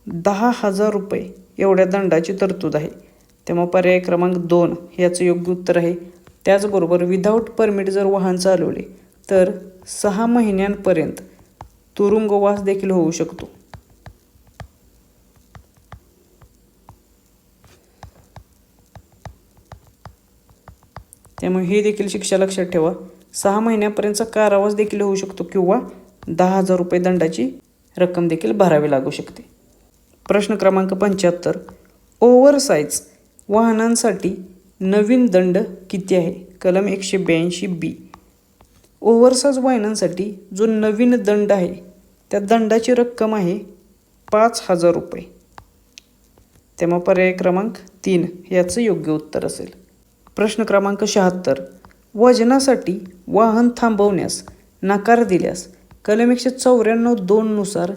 10,000 रुपये एवढ्या दंडाची तरतूद आहे. त्यामुळे पर्याय क्रमांक 2 याचं योग्य उत्तर आहे. त्याचबरोबर विदाऊट परमिट जर वाहन चालवले तर 6 महिन्यांपर्यंत तुरुंगवास देखील होऊ शकतो. त्यामुळे ही देखील शिक्षा लक्षात ठेवा. 6 महिन्यापर्यंतचा कारावास देखील होऊ शकतो किंवा 10,000 रुपये दंडाची रक्कम देखील भरावी लागू शकते. प्रश्न क्रमांक 75. ओव्हरसाइज वाहनांसाठी नवीन दंड किती आहे? कलम 182(b). ओव्हरसाइज वाहनांसाठी जो नवीन दंड आहे त्या दंडाची रक्कम आहे 5,000 रुपये. त्यामुळे पर्याय क्रमांक 3 याचं योग्य उत्तर असेल. प्रश्न क्रमांक 76. वजनासाठी वाहन थांबवण्यास नकार दिल्यास कलम 194(2) नुसार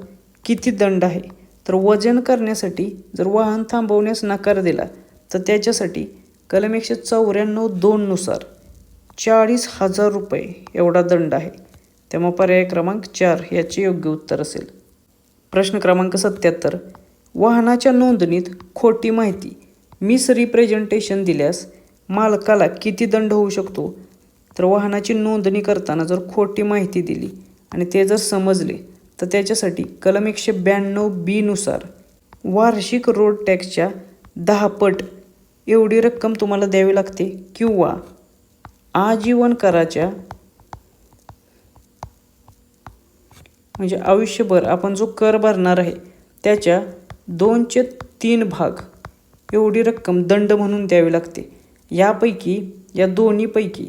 किती दंड आहे? तर वजन करण्यासाठी जर वाहन थांबवण्यास नकार दिला तर त्याच्यासाठी कलम 194(2) नुसार 40,000 रुपये एवढा दंड आहे. त्यामुळे पर्याय क्रमांक 4 याचे योग्य उत्तर असेल. प्रश्न क्रमांक 77. वाहनाच्या नोंदणीत खोटी माहिती मिसरिप्रेझेंटेशन दिल्यास मालकाला किती दंड होऊ शकतो? तर वाहनाची नोंदणी करताना जर खोटी माहिती दिली आणि ते जर समजले तर त्याच्यासाठी कलम 192(b) नुसार वार्षिक रोड टॅक्सच्या 10 पट एवढी रक्कम तुम्हाला द्यावी लागते किंवा आजीवन कराच्या म्हणजे आयुष्यभर आपण जो कर भरणार आहे त्याच्या 2/3 भाग एवढी रक्कम दंड म्हणून द्यावी लागते. यापैकी या दोन्हीपैकी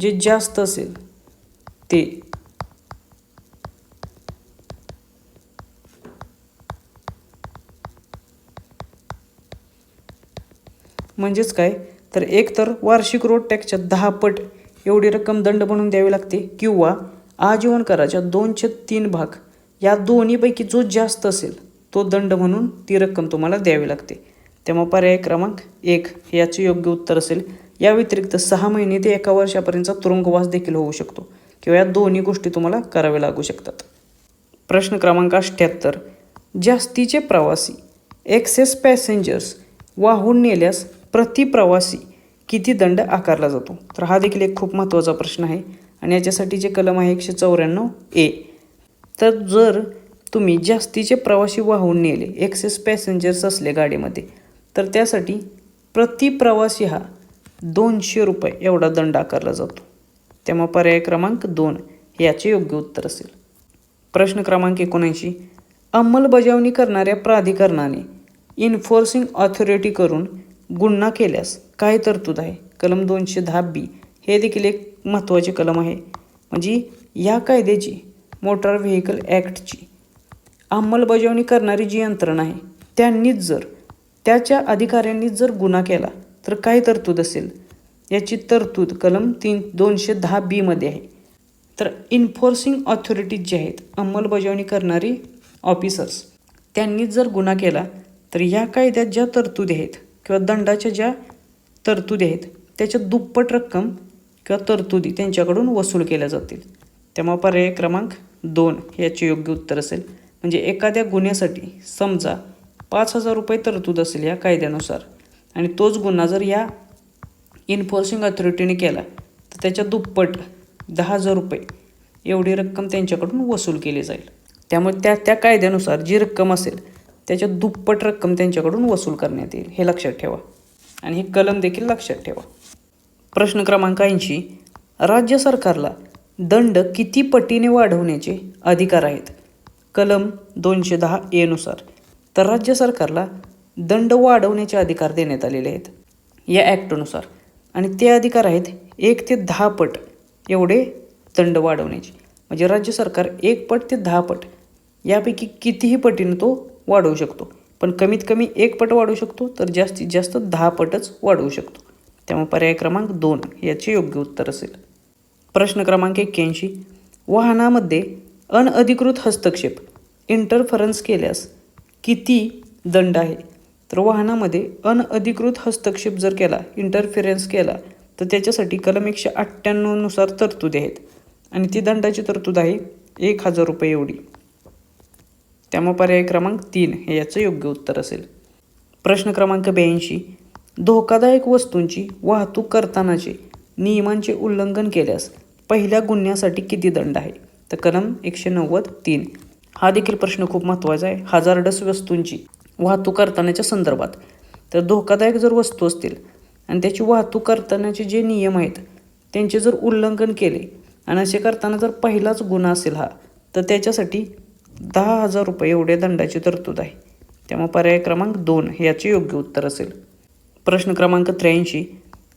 जे जास्त असेल ते म्हणजेच काय तर एक तर वार्षिक रोड टॅक्सच्या 10 पट एवढी रक्कम दंड म्हणून द्यावी लागते किंवा आजीवन कराच्या 2/3 भाग या दोन्हीपैकी जो जास्त असेल तो दंड म्हणून ती रक्कम तुम्हाला द्यावी लागते. त्यामुळे पर्याय क्रमांक 1 याचे योग्य उत्तर असेल. या व्यतिरिक्त 6 महिने ते 1 वर्षापर्यंतचा तुरुंगवास देखील होऊ शकतो किंवा या दोन्ही गोष्टी तुम्हाला कराव्या लागू शकतात. प्रश्न क्रमांक 78. जास्तीचे प्रवासी एक्सेस पॅसेंजर्स वाहून नेल्यास प्रति प्रवासी किती दंड आकारला जातो? तर हा देखील एक खूप महत्त्वाचा प्रश्न आहे आणि याच्यासाठी जे कलम आहे 194(a). तर जर तुम्ही जास्तीचे प्रवासी वाहून नेले एक्सेस पॅसेंजर्स असले गाडीमध्ये तर त्यासाठी प्रति प्रवासी हा 200 रुपये एवढा दंड आकारला जातो. त्यामुळे पर्याय क्रमांक 2 याचे योग्य उत्तर असेल. प्रश्न क्रमांक 79. अंमलबजावणी करणाऱ्या प्राधिकरणाने इन्फोर्सिंग ऑथॉरिटी करून गुन्हा केल्यास काय तरतूद आहे? कलम 210(b). हे देखील एक महत्त्वाचे कलम आहे. म्हणजे या कायद्याची मोटार व्हेकल ॲक्टची अंमलबजावणी करणारी जी यंत्रणा आहे त्यांनीच जर त्याच्या अधिकाऱ्यांनीच जर गुन्हा केला तर काय तरतूद असेल? याची तरतूद कलम 210(b) मध्ये आहे. तर इन्फोर्सिंग ऑथॉरिटीज जे आहेत अंमलबजावणी करणारी ऑफिसर्स त्यांनीच जर गुन्हा केला तर या कायद्यात ज्या तरतुदी आहेत किंवा दंडाच्या ज्या तरतुदी आहेत त्याच्या दुप्पट रक्कम किंवा तरतुदी त्यांच्याकडून वसूल केल्या जातील. त्यामुळे पर्याय क्रमांक 2 याचे योग्य उत्तर असेल. म्हणजे एखाद्या गुन्ह्यासाठी समजा 5,000 रुपये तरतूद असेल या कायद्यानुसार आणि तोच गुन्हा जर या इन्फोर्सिंग ऑथॉरिटीने केला तर त्याच्या दुप्पट 10,000 रुपये एवढी रक्कम त्यांच्याकडून वसूल केली जाईल. त्यामुळे त्या कायद्यानुसार जी रक्कम असेल त्याच्या दुप्पट रक्कम त्यांच्याकडून वसूल करण्यात येईल हे लक्षात ठेवा आणि हे कलम देखील लक्षात ठेवा. प्रश्न क्रमांक 80. राज्य सरकारला दंड किती पटीने वाढवण्याचे अधिकार आहेत? कलम 210(a) नुसार तर राज्य सरकारला दंड वाढवण्याचे अधिकार देण्यात आलेले आहेत या ॲक्टनुसार आणि ते अधिकार आहेत 1 ते 10 पट एवढे दंड वाढवण्याचे. म्हणजे राज्य सरकार 1 पट ते 10 पट यापैकी कितीही पटीने तो वाढवू शकतो. पण कमीत कमी 1 पट वाढवू शकतो तर जास्तीत जास्त 10 पटच वाढवू शकतो. त्यामुळे पर्याय क्रमांक 2 याचे योग्य उत्तर असेल. प्रश्न क्रमांक 81. वाहनामध्ये अनधिकृत हस्तक्षेप इंटरफरन्स केल्यास किती दंड आहे? तर वाहनामध्ये अनधिकृत हस्तक्षेप जर केला इंटरफिरन्स केला तर त्याच्यासाठी कलम 198 नुसार तरतुदी आहेत आणि ती दंडाची तरतूद आहे 1,000 रुपये एवढी. त्यामुळे पर्याय क्रमांक 3 हे याचं योग्य उत्तर असेल. प्रश्न क्रमांक 82. धोकादायक वस्तूंची वाहतूक करतानाचे नियमांचे उल्लंघन केल्यास पहिल्या गुन्ह्यासाठी किती दंड आहे? तर कलम 190(3). हा देखील प्रश्न खूप महत्त्वाचा आहे. हजार्डस वस्तूंची वाहतूक करतानाच्या संदर्भात तर धोकादायक जर वस्तू असतील आणि त्याची वाहतूक करतानाचे जे नियम आहेत त्यांचे जर उल्लंघन केले आणि असे करताना जर पहिलाच गुन्हा असेल हा तर त्याच्यासाठी 10,000 रुपये एवढ्या दंडाची तरतूद आहे. त्यामुळे पर्याय क्रमांक 2 याचे योग्य उत्तर असेल. प्रश्न क्रमांक 83.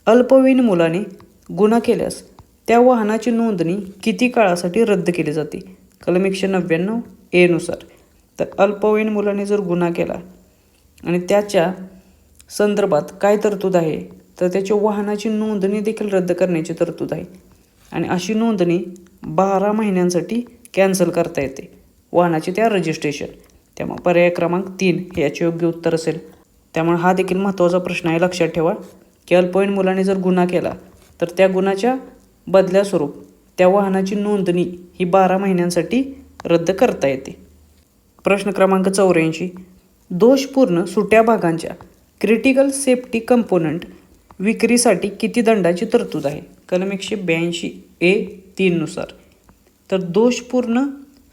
अल्पवयीन मुलाने गुन्हा केल्यास त्या वाहनाची नोंदणी किती काळासाठी रद्द केली जाते? कलम 199 ए नुसार. तर अल्पवयीन मुलाने जर गुन्हा केला आणि त्याच्या संदर्भात काय तरतूद आहे, तर त्याच्या वाहनाची नोंदणी देखील रद्द करण्याची तरतूद आहे. आणि अशी नोंदणी 12 महिन्यांसाठी कॅन्सल करता येते, वाहनाचे त्या रजिस्ट्रेशन. त्यामुळे पर्याय क्रमांक 3 हे याचे योग्य उत्तर असेल. त्यामुळे हा देखील महत्त्वाचा प्रश्न आहे, लक्षात ठेवा की अल्पवयीन मुलाने जर गुन्हा केला तर त्या गुन्ह्याच्या बदल्यास्वरूप त्या वाहनाची नोंदणी ही 12 महिन्यांसाठी रद्द करता येते. प्रश्न क्रमांक 84. दोषपूर्ण सुट्या भागांच्या क्रिटिकल सेफ्टी कंपोनंट विक्रीसाठी किती दंडाची तरतूद आहे? कलम 182 ए 3 नुसार. तर दोषपूर्ण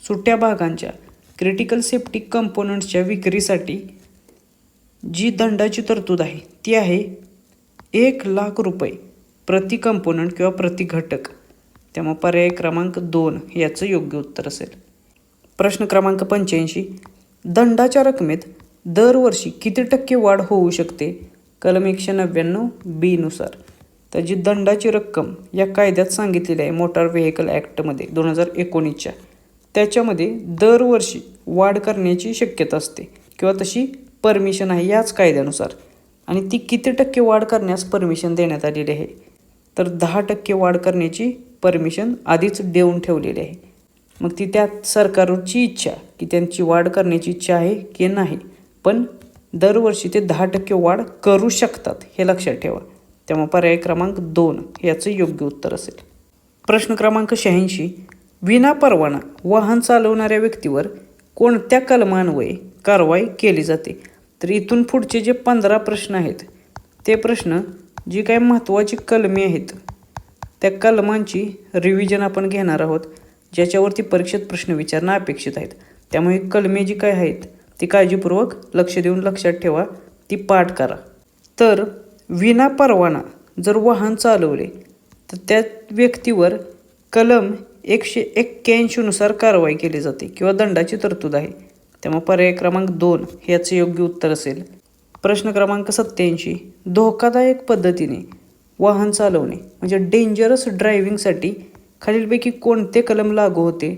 सुट्या भागांच्या क्रिटिकल सेफ्टी कंपोनंट्सच्या विक्रीसाठी जी दंडाची तरतूद आहे ती आहे 1,00,000 रुपये प्रति कंपोनंट किंवा प्रति घटक. त्यामुळे पर्याय क्रमांक 2 याचं योग्य उत्तर असेल. प्रश्न क्रमांक 85. दंडाच्या रकमेत दरवर्षी किती टक्के वाढ होऊ शकते? कलम 199 बी नुसार. तर जी दंडाची रक्कम या कायद्यात सांगितलेली आहे मोटार व्हेकल ॲक्टमध्ये 2019च्या, त्याच्यामध्ये दरवर्षी वाढ करण्याची शक्यता असते किंवा तशी परमिशन आहे याच कायद्यानुसार. आणि ती किती टक्के वाढ करण्यास परमिशन देण्यात आलेली आहे? तर 10% वाढ करण्याची परमिशन आधीच देऊन ठेवलेली आहे. मग ती त्या सरकारची इच्छा की त्यांची वाढ करण्याची इच्छा आहे की नाही, पण दरवर्षी ते 10% वाढ करू शकतात हे लक्षात ठेवा. त्यामुळे पर्याय क्रमांक 2 याचं योग्य उत्तर असेल. प्रश्न क्रमांक 86. विना परवाना वाहन चालवणाऱ्या व्यक्तीवर कोणत्या कलमान्वये कारवाई केली जाते? तर इथून पुढचे जे 15 प्रश्न आहेत ते प्रश्न जी काही महत्त्वाची कलमे आहेत त्या कलमांची रिव्हिजन आपण घेणार आहोत, ज्याच्यावरती परीक्षेत प्रश्न विचारणं अपेक्षित आहेत. त्यामुळे कलमे जी काय आहेत ती काळजीपूर्वक लक्ष देऊन लक्षात ठेवा, ती पाठ करा. तर विना परवाना जर वाहन चालवले तर त्या व्यक्तीवर कलम 181 नुसार कारवाई केली जाते किंवा दंडाची तरतूद आहे. त्यामुळे पर्याय क्रमांक 2 याचे योग्य उत्तर असेल. प्रश्न क्रमांक 87. धोकादायक पद्धतीने वाहन चालवणे म्हणजे डेंजरस ड्रायव्हिंगसाठी खालीलपैकी कोणते कलम लागू होते?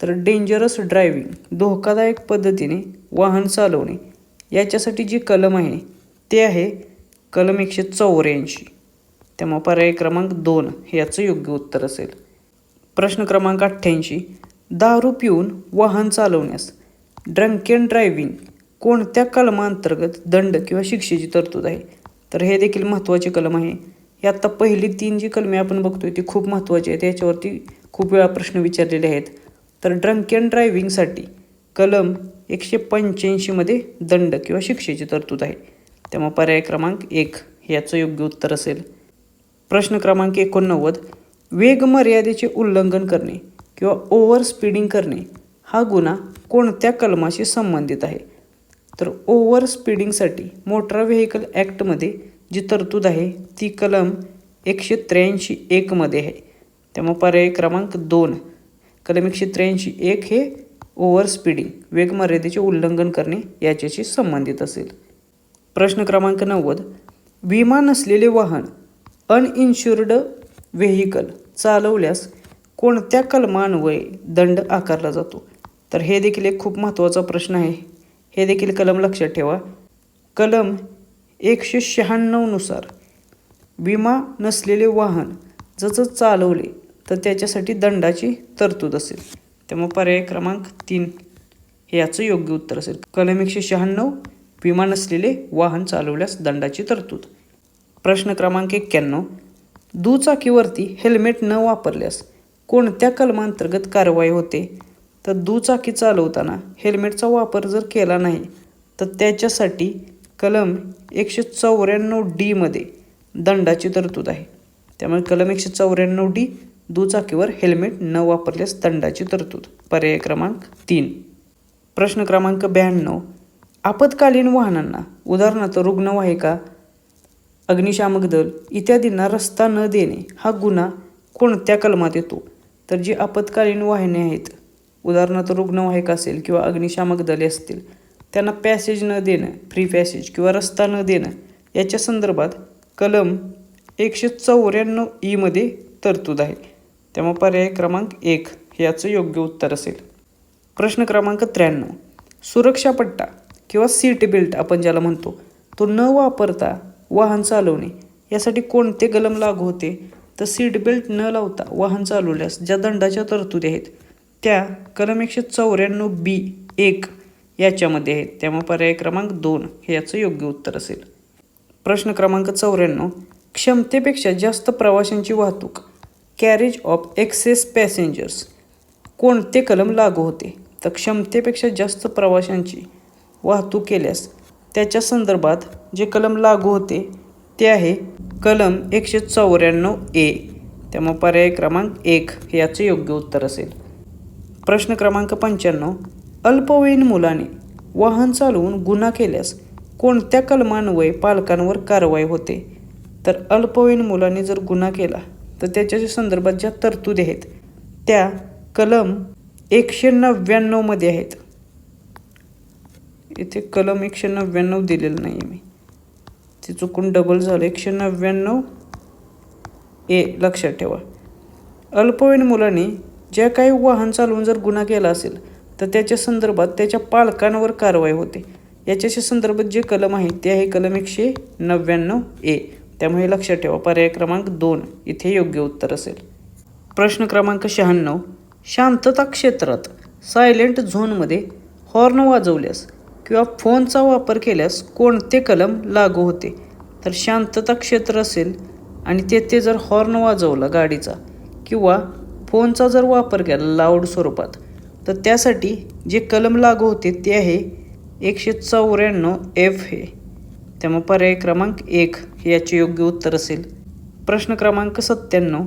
तर डेंजरस ड्रायव्हिंग, धोकादायक पद्धतीने वाहन चालवणे याच्यासाठी जी कलम आहे ते आहे कलम 184. त्यामुळे पर्याय क्रमांक 2 याचं योग्य उत्तर असेल. प्रश्न क्रमांक 88. दारू पिऊन वाहन चालवण्यास ड्रंक अँड ड्रायव्हिंग कोणत्या कलमांतर्गत दंड किंवा शिक्षेची तरतूद आहे? तर हे देखील महत्त्वाचे कलम आहे. हे आत्ता पहिली 3 जी कलमे आपण बघतोय ती खूप महत्त्वाची आहेत, याच्यावरती खूप वेळा प्रश्न विचारलेले आहेत. तर ड्रंक अँड ड्रायव्हिंगसाठी कलम 185 मध्ये दंड किंवा शिक्षेची तरतूद आहे. त्यामुळे पर्याय क्रमांक 1 याचं योग्य उत्तर असेल. प्रश्न क्रमांक 89. वेग मर्यादेचे उल्लंघन करणे किंवा ओव्हर स्पीडिंग करणे हा गुन्हा कोणत्या कलमाशी संबंधित आहे? तर ओव्हर स्पीडिंगसाठी मोटार व्हेकल ॲक्टमध्ये जी तरतूद आहे ती कलम 183(1) मध्ये आहे. त्यामुळे पर्याय क्रमांक 2 कलम 183(1) हे ओव्हर स्पीडिंग वेग मर्यादेचे उल्लंघन करणे याच्याशी संबंधित असेल. प्रश्न क्रमांक 90. विमा नसलेले वाहन अनइन्शुर्ड व्हेकल चालवल्यास कोणत्या कलमान्वये दंड आकारला जातो? तर हे देखील एक खूप महत्त्वाचा प्रश्न आहे. हे देखील कलम लक्षात ठेवा. कलम 196 नुसार विमा नसलेले वाहन जर चालवले तर त्याच्यासाठी दंडाची तरतूद असेल. त्यामुळे पर्याय क्रमांक 3 हे याचं योग्य उत्तर असेल. कलम 196 विमा नसलेले वाहन चालवल्यास दंडाची तरतूद. प्रश्न क्रमांक 91. दुचाकीवरती हेल्मेट न वापरल्यास कोणत्या कलमांतर्गत कारवाई होते? तर दुचाकी चालवताना हेल्मेटचा वापर जर केला नाही तर त्याच्यासाठी कलम 194D मध्ये दंडाची तरतूद आहे. त्यामुळे कलम 194D दुचाकीवर हेल्मेट न वापरल्यास दंडाची तरतूद. पर्याय क्रमांक 3. प्रश्न क्रमांक 92. आपत्कालीन वाहनांना उदाहरणार्थ रुग्णवाहिका, अग्निशामक दल इत्यादींना रस्ता न देणे हा गुन्हा कोणत्या कलमात येतो? तर जी आपत्कालीन वाहने आहेत, उदाहरणार्थ रुग्णवाहिका असेल किंवा अग्निशामक दले असतील, त्यांना पॅसेज न देणं, फ्री पॅसेज किंवा रस्ता न देणं याच्या संदर्भात कलम 194E मध्ये तरतूद आहे. त्यामुळे पर्याय क्रमांक 1 हे याचं योग्य उत्तर असेल. प्रश्न क्रमांक 93. सुरक्षा पट्टा किंवा सीट बेल्ट आपण ज्याला म्हणतो तो न वापरता वाहन चालवणे यासाठी कोणते कलम लागू होते? तर सीट बेल्ट न लावता वाहन चालवल्यास ज्या दंडाच्या तरतुदी आहेत त्या कलम 194B(1) याच्यामध्ये आहेत. त्यामुळे पर्याय क्रमांक 2 हे याचं योग्य उत्तर असेल. प्रश्न क्रमांक 94. क्षमतेपेक्षा जास्त प्रवाशांची वाहतूक कॅरेज ऑफ एक्सेस पॅसेंजर्स कोणते कलम लागू होते? तर क्षमतेपेक्षा जास्त प्रवाशांची वाहतूक केल्यास त्याच्या संदर्भात जे कलम लागू होते ते आहे कलम 194A. त्यामुळे पर्याय क्रमांक 1 हे याचे योग्य उत्तर असेल. प्रश्न क्रमांक 95. अल्पवयीन मुलाने वाहन चालवून गुन्हा केल्यास कोणत्या कलमान्वये पालकांवर कारवाई होते? तर अल्पवयीन मुलाने जर गुन्हा केला तर त्याच्या संदर्भात ज्या तरतुदी आहेत त्या कलम 199 मध्ये आहेत. इथे कलम 199 दिलेलं नाही आहे मी, ते चुकून डबल झालं. 199A लक्षात ठेवा. अल्पवयीन मुलाने ज्या काही वाहन चालवून जर गुन्हा केला असेल तर त्याच्या संदर्भात त्याच्या पालकांवर कारवाई होते. याच्याशी संदर्भात जे कलम आहे ते आहे कलम 199A. त्यामुळे लक्षात ठेवा पर्याय क्रमांक 2 इथे योग्य उत्तर असेल. प्रश्न क्रमांक 96. शांतता क्षेत्रात सायलेंट झोनमध्ये हॉर्न वाजवल्यास किंवा फोनचा वापर केल्यास कोणते कलम लागू होते? तर शांतता क्षेत्र असेल आणि तेथे जर हॉर्न वाजवला गाडीचा किंवा फोनचा जर वापर केला लाऊड स्वरूपात तर त्यासाठी जे कलम लागू होते ते आहे 194F हे. त्यामुळे पर्याय क्रमांक 1 हे याचे योग्य उत्तर असेल. प्रश्न क्रमांक 97.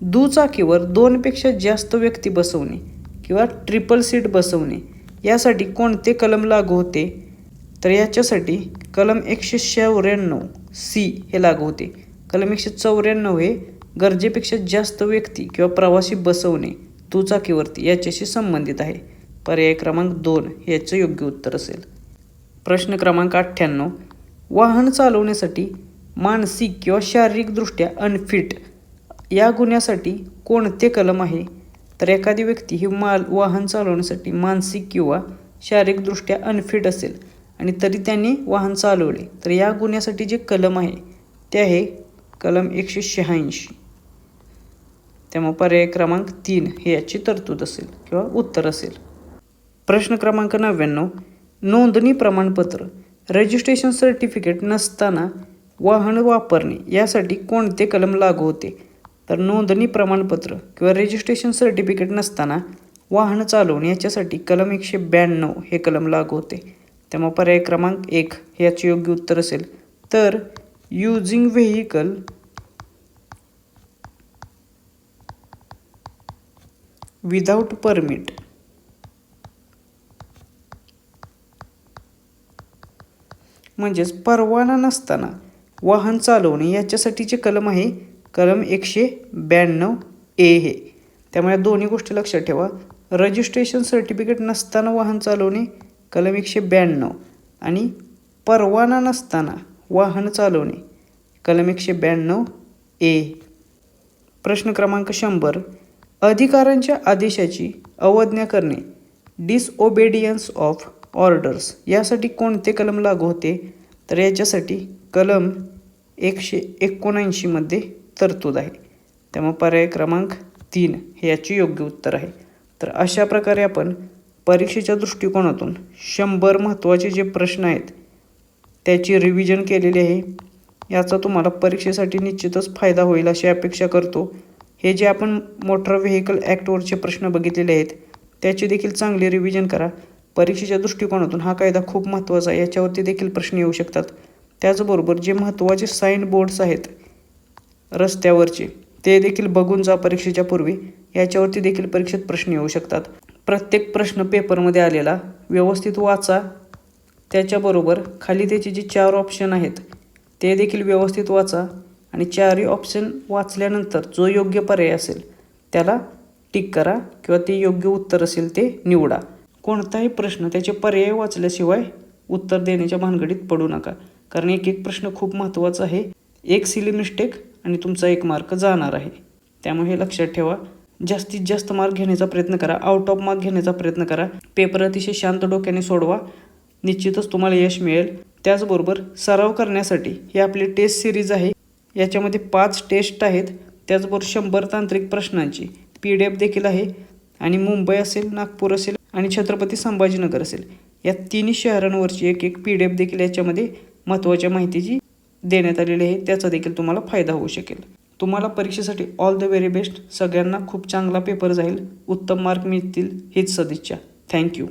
दुचाकीवर 2पेक्षा जास्त व्यक्ती बसवणे किंवा ट्रिपल सीट बसवणे यासाठी कोणते कलम लागू होते? तर याच्यासाठी कलम 194C हे लागू होते. कलम 194 हे गरजेपेक्षा जास्त व्यक्ती किंवा प्रवासी बसवणे दुचाकीवरती याच्याशी संबंधित आहे. पर्याय क्रमांक 2 हे याचं योग्य उत्तर असेल. प्रश्न क्रमांक 98. वाहन चालवण्यासाठी मानसिक किंवा शारीरिकदृष्ट्या अनफिट या गुन्ह्यासाठी कोणते कलम आहे? तर एखादी व्यक्ती ही वाहन चालवण्यासाठी मानसिक किंवा शारीरिकदृष्ट्या अनफिट असेल आणि तरी त्यांनी वाहन चालवले तर या गुन्ह्यासाठी जे कलम आहे ते आहे कलम 186. त्यामुळे पर्याय क्रमांक 3 हे याची तरतूद असेल किंवा उत्तर असेल. प्रश्न क्रमांक 99. नोंदणी प्रमाणपत्र रजिस्ट्रेशन सर्टिफिकेट नसताना वाहन वापरणे यासाठी कोणते कलम लागू होते? तर नोंदणी प्रमाणपत्र किंवा रजिस्ट्रेशन सर्टिफिकेट नसताना वाहन चालवणे याच्यासाठी कलम 192 हे कलम लागू होते. त्यामुळे पर्याय क्रमांक 1 हे याचे योग्य उत्तर असेल. तर युजिंग व्हेइकल विदाउट परमिट म्हणजेच परवाना नसताना वाहन चालवणे याच्यासाठीचे कलम आहे कलम 192A हे. त्यामुळे दोन्ही गोष्टी लक्षात ठेवा. रजिस्ट्रेशन सर्टिफिकेट नसताना वाहन चालवणे कलम 192 आणि परवाना नसताना वाहन चालवणे कलम 192A. प्रश्न क्रमांक 100. अधिकाऱ्यांच्या आदेशाची अवज्ञा करणे डिसओबेडियन्स ऑफ ऑर्डर्स यासाठी कोणते कलम लागू होते? तर याच्यासाठी कलम 179 मध्ये तरतूद आहे. त्यामुळे पर्याय क्रमांक 3 हे याचे योग्य उत्तर आहे. तर अशा प्रकारे आपण परीक्षेच्या दृष्टिकोनातून 100 महत्त्वाचे जे प्रश्न आहेत त्याची रिव्हिजन केलेली आहे. याचा तुम्हाला परीक्षेसाठी निश्चितच फायदा होईल अशी अपेक्षा करतो. हे जे आपण मोटर व्हेकल ॲक्टवरचे प्रश्न बघितलेले आहेत त्याची देखील चांगली रिव्हिजन करा. परीक्षेच्या दृष्टिकोनातून हा कायदा खूप महत्त्वाचा आहे. याच्यावरती देखील प्रश्न येऊ शकतात. त्याचबरोबर जे महत्त्वाचे साइन बोर्ड्स आहेत रस्त्यावरचे ते देखील बघून जा परीक्षेच्या पूर्वी. याच्यावरती देखील परीक्षेत प्रश्न येऊ शकतात. प्रत्येक प्रश्न पेपरमध्ये आलेला व्यवस्थित वाचा. त्याच्याबरोबर खाली त्याचे जे 4 ऑप्शन आहेत ते देखील व्यवस्थित वाचा आणि 4ही ऑप्शन वाचल्यानंतर जो योग्य पर्याय असेल त्याला टिक करा किंवा ते योग्य उत्तर असेल ते निवडा. कोणताही प्रश्न त्याचे पर्याय वाचल्याशिवाय उत्तर देण्याच्या भानगडीत पडू नका, कारण एक एक प्रश्न खूप महत्त्वाचा आहे. एक सिली मिस्टेक आणि तुमचा 1 मार्क जाणार आहे. त्यामुळे हे लक्षात ठेवा. जास्तीत जास्त मार्क घेण्याचा प्रयत्न करा, आउट ऑफ मार्क घेण्याचा प्रयत्न करा. पेपर अतिशय शांत डोक्याने सोडवा, निश्चितच तुम्हाला यश मिळेल. त्याचबरोबर सराव करण्यासाठी ही आपली टेस्ट सिरीज आहे. याच्यामध्ये 5 टेस्ट आहेत. त्याचबरोबर 100 तांत्रिक प्रश्नांची PDF देखील आहे. आणि मुंबई असेल, नागपूर असेल आणि छत्रपती संभाजीनगर असेल, या तिन्ही शहरांवरची एक PDF देखील याच्यामध्ये महत्त्वाच्या माहितीची देण्यात आलेली आहे. त्याचा देखील तुम्हाला फायदा होऊ शकेल. तुम्हाला परीक्षेसाठी ऑल द व्हेरी बेस्ट. सगळ्यांना खूप चांगला पेपर जाईल, उत्तम मार्क मिळतील हीच सदिच्छा. थँक्यू.